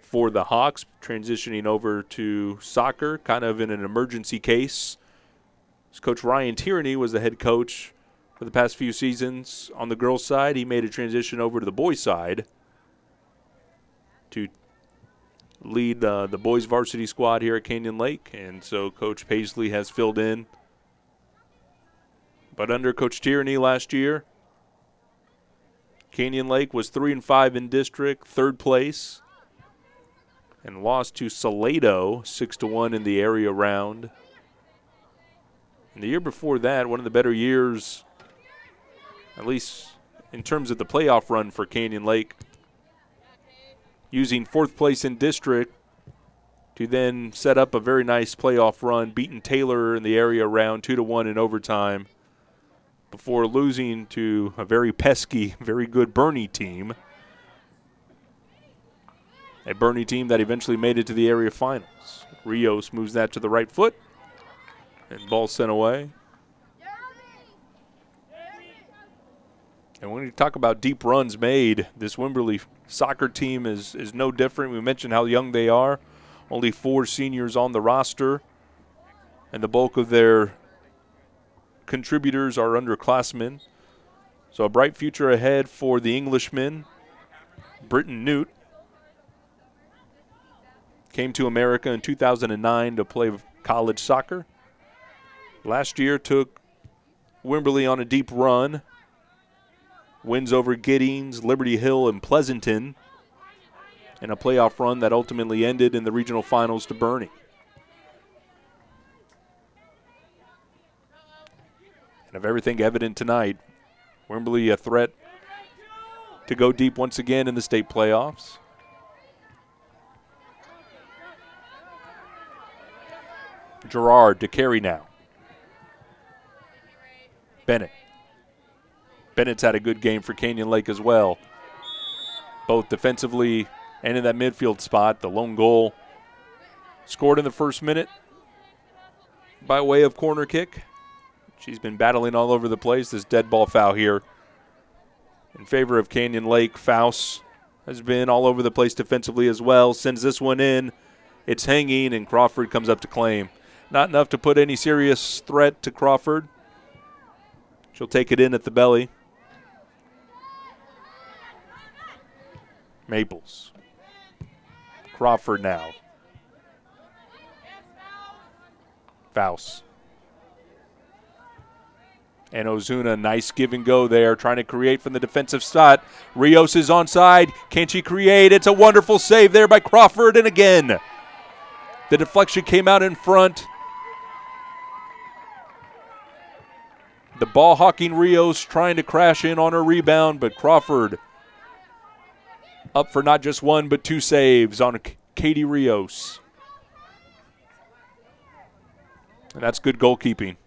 for the Hawks, transitioning over to soccer, kind of in an emergency case. Coach Ryan Tierney was the head coach for the past few seasons on the girls' side. He made a transition over to the boys' side to lead the boys' varsity squad here at Canyon Lake, and so Coach Paisley has filled in. But under Coach Tierney last year, Canyon Lake was 3-5 in district, 3rd place, and lost to Salado 6-1 in the area round. And the year before that, one of the better years, at least in terms of the playoff run for Canyon Lake, using 4th place in district to then set up a very nice playoff run, beating Taylor in the area around 2-1 in overtime before losing to a very pesky, very good Bernie team. A Bernie team that eventually made it to the area finals. Rios moves that to the right foot, and ball sent away. And when you talk about deep runs made, this Wimberley soccer team is no different. We mentioned how young they are. Only 4 seniors on the roster, and the bulk of their contributors are underclassmen. So a bright future ahead for the Englishmen. Britton Newt came to America in 2009 to play college soccer. Last year took Wimberley on a deep run. Wins over Giddings, Liberty Hill, and Pleasanton, in a playoff run that ultimately ended in the regional finals to Bernie. And of everything evident tonight, Wimberley a threat to go deep once again in the state playoffs. Gerard to carry now. Bennett's had a good game for Canyon Lake as well, both defensively and in that midfield spot. The lone goal scored in the first minute by way of corner kick. She's been battling all over the place. This dead ball foul here in favor of Canyon Lake. Faust has been all over the place defensively as well. Sends this one in. It's hanging, and Crawford comes up to claim. Not enough to put any serious threat to Crawford. She'll take it in at the belly. Maples. Crawford now. Faust. And Ozuna, nice give and go there, trying to create from the defensive spot. Rios is onside. Can she create? It's a wonderful save there by Crawford, and again, the deflection came out in front. The ball hawking Rios trying to crash in on her rebound, but Crawford up for not just one but 2 saves on Katie Rios. And that's good goalkeeping.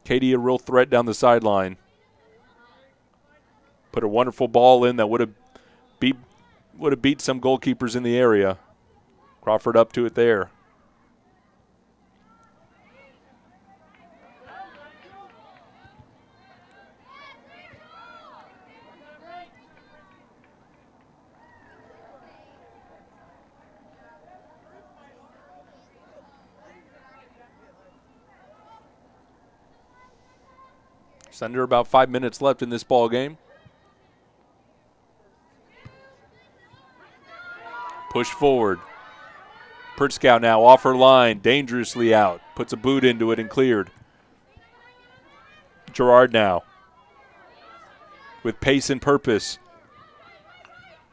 Katie a real threat down the sideline. Put a wonderful ball in that would have beat some goalkeepers in the area. Crawford up to it there. It's under about 5 minutes left in this ball game. Push forward. Pertzkow now off her line, dangerously out. Puts a boot into it and cleared. Gerard now with pace and purpose.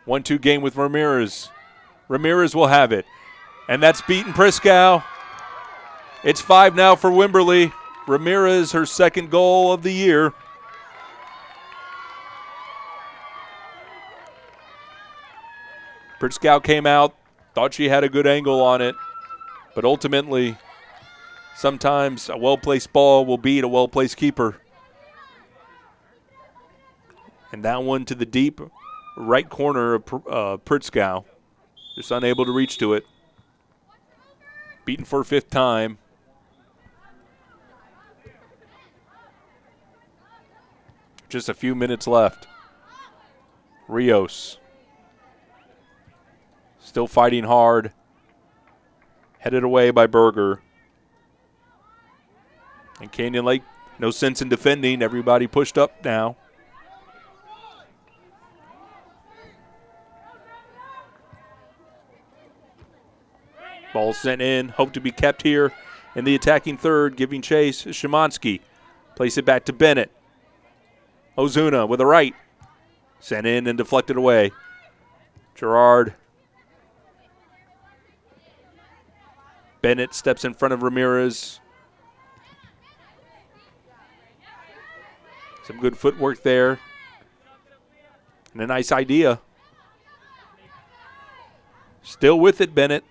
1-2 game with Ramirez. Ramirez will have it. And that's beaten Pertzkow. It's 5 now for Wimberley. Ramirez, her second goal of the year. Pertzkow came out, thought she had a good angle on it, but ultimately, sometimes a well-placed ball will beat a well-placed keeper. And that one to the deep right corner of Pertzkow. Just unable to reach to it. Beaten for a 5th time. Just a few minutes left. Rios still fighting hard. Headed away by Berger. And Canyon Lake, no sense in defending. Everybody pushed up now. Ball sent in. Hope to be kept here in the attacking third. Giving chase. Szymanski. Place it back to Bennett. Ozuna with a right. Sent in and deflected away. Gerard. Bennett steps in front of Ramirez. Some good footwork there. And a nice idea. Still with it, Bennett.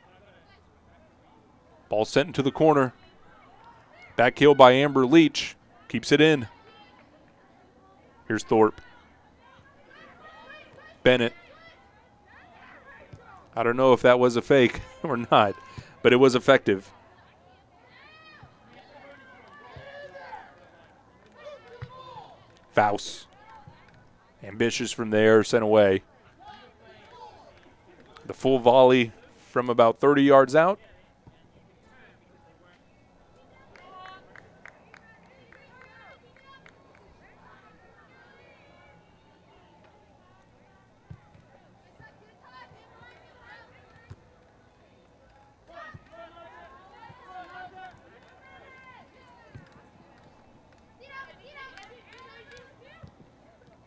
Ball sent into the corner. Back heel by Amber Leach. Keeps it in. Here's Thorpe. Bennett. I don't know if that was a fake or not, but it was effective. Faust. Ambitious from there, sent away. The full volley from about 30 yards out.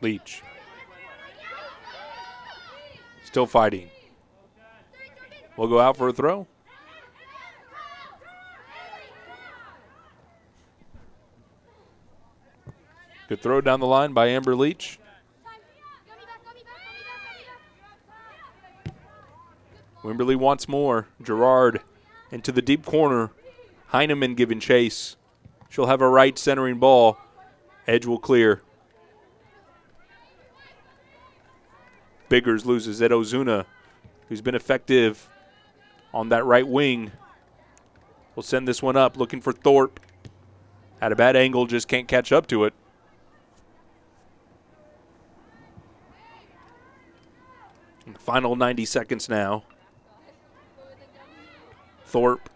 Leach. Still fighting. We'll go out for a throw. Good throw down the line by Amber Leach. Wimberley wants more. Gerard into the deep corner. Heineman giving chase. She'll have a right centering ball. Edge will clear. Biggers loses at Ozuna, who's been effective on that right wing. We'll send this one up, looking for Thorpe. At a bad angle, just can't catch up to it. Final 90 seconds now. Thorpe.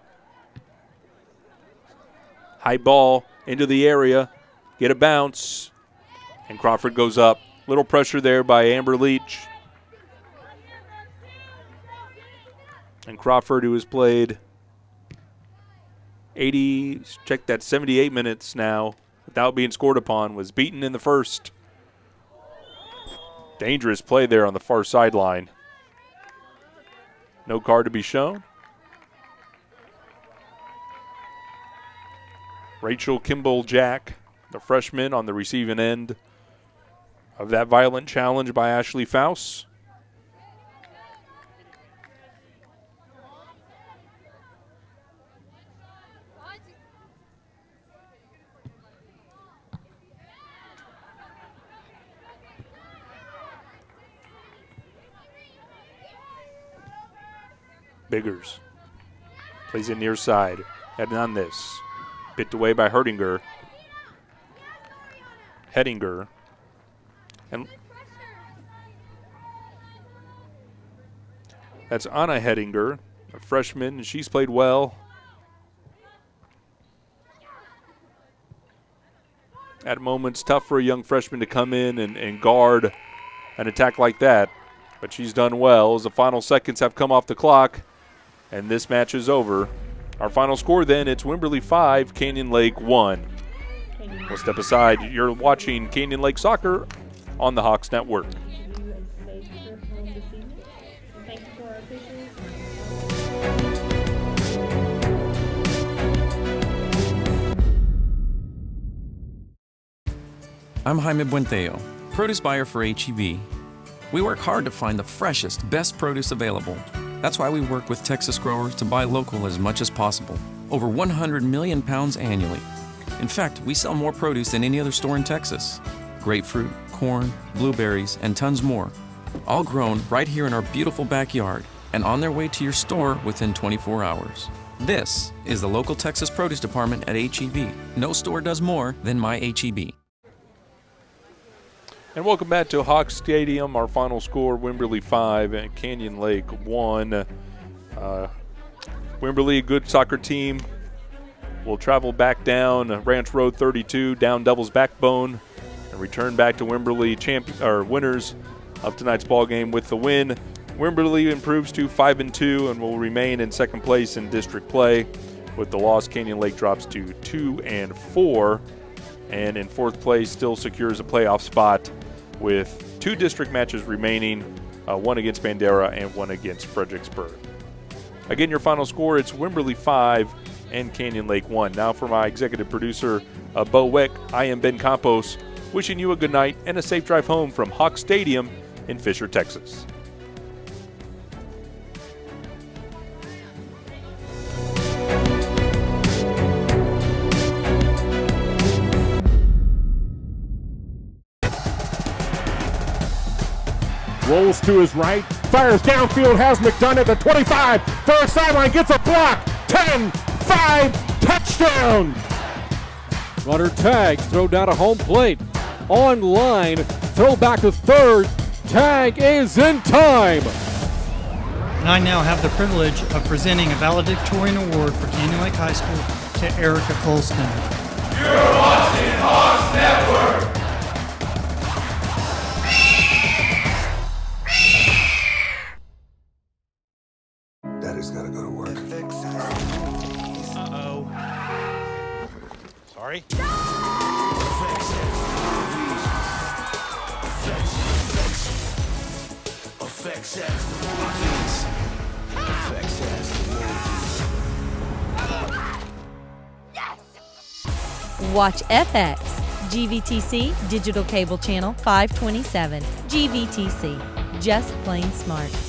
High ball into the area. Get a bounce. And Crawford goes up. Little pressure there by Amber Leach. And Crawford, who has played 78 minutes now without being scored upon, was beaten in the first. Dangerous play there on the far sideline. No card to be shown. Rachel Kimball-Jack, the freshman, on the receiving end of that violent challenge by Ashley Faust. Biggers plays it near side. Heading on this. Bit away by Hedinger. And that's Anna Hedinger, a freshman, and she's played well. At moments, tough for a young freshman to come in and guard an attack like that. But she's done well as the final seconds have come off the clock. And this match is over. Our final score then, it's Wimberley 5, Canyon Lake 1. We'll step aside. You're watching Canyon Lake Soccer on the Hawks Network. I'm Jaime Buenteo, produce buyer for H-E-B. We work hard to find the freshest, best produce available. That's why we work with Texas growers to buy local as much as possible. Over 100 million pounds annually. In fact, we sell more produce than any other store in Texas. Grapefruit, corn, blueberries, and tons more. All grown right here in our beautiful backyard and on their way to your store within 24 hours. This is the local Texas produce department at H-E-B. No store does more than my H-E-B. And welcome back to Hawks Stadium. Our final score, Wimberley 5 and Canyon Lake 1. Wimberley, a good soccer team, will travel back down Ranch Road 32, down Devil's Backbone, and return back to Wimberley winners of tonight's ball game with the win. Wimberley improves to 5-2 and will remain in second place in district play. With the loss, Canyon Lake drops to 2-4. And in fourth place still secures a playoff spot with 2 district matches remaining, one against Bandera and one against Fredericksburg. Again, your final score, it's Wimberley 5 and Canyon Lake 1. Now for my executive producer, Bo Weck, I am Ben Campos, wishing you a good night and a safe drive home from Hawk Stadium in Fisher, Texas. Rolls to his right, fires downfield, has McDonough at the 25, far sideline, gets a block, 10, 5, touchdown! Runner tags, throw down a home plate. On line, throw back to third. Tag is in time. And I now have the privilege of presenting a valedictorian award for Canyon Lake High School to Erica Colston. You're watching Hawks Network. Daddy's gotta go to work. Uh-oh. Sorry? Watch FX, GVTC, Digital Cable Channel 527. GVTC, just plain smart.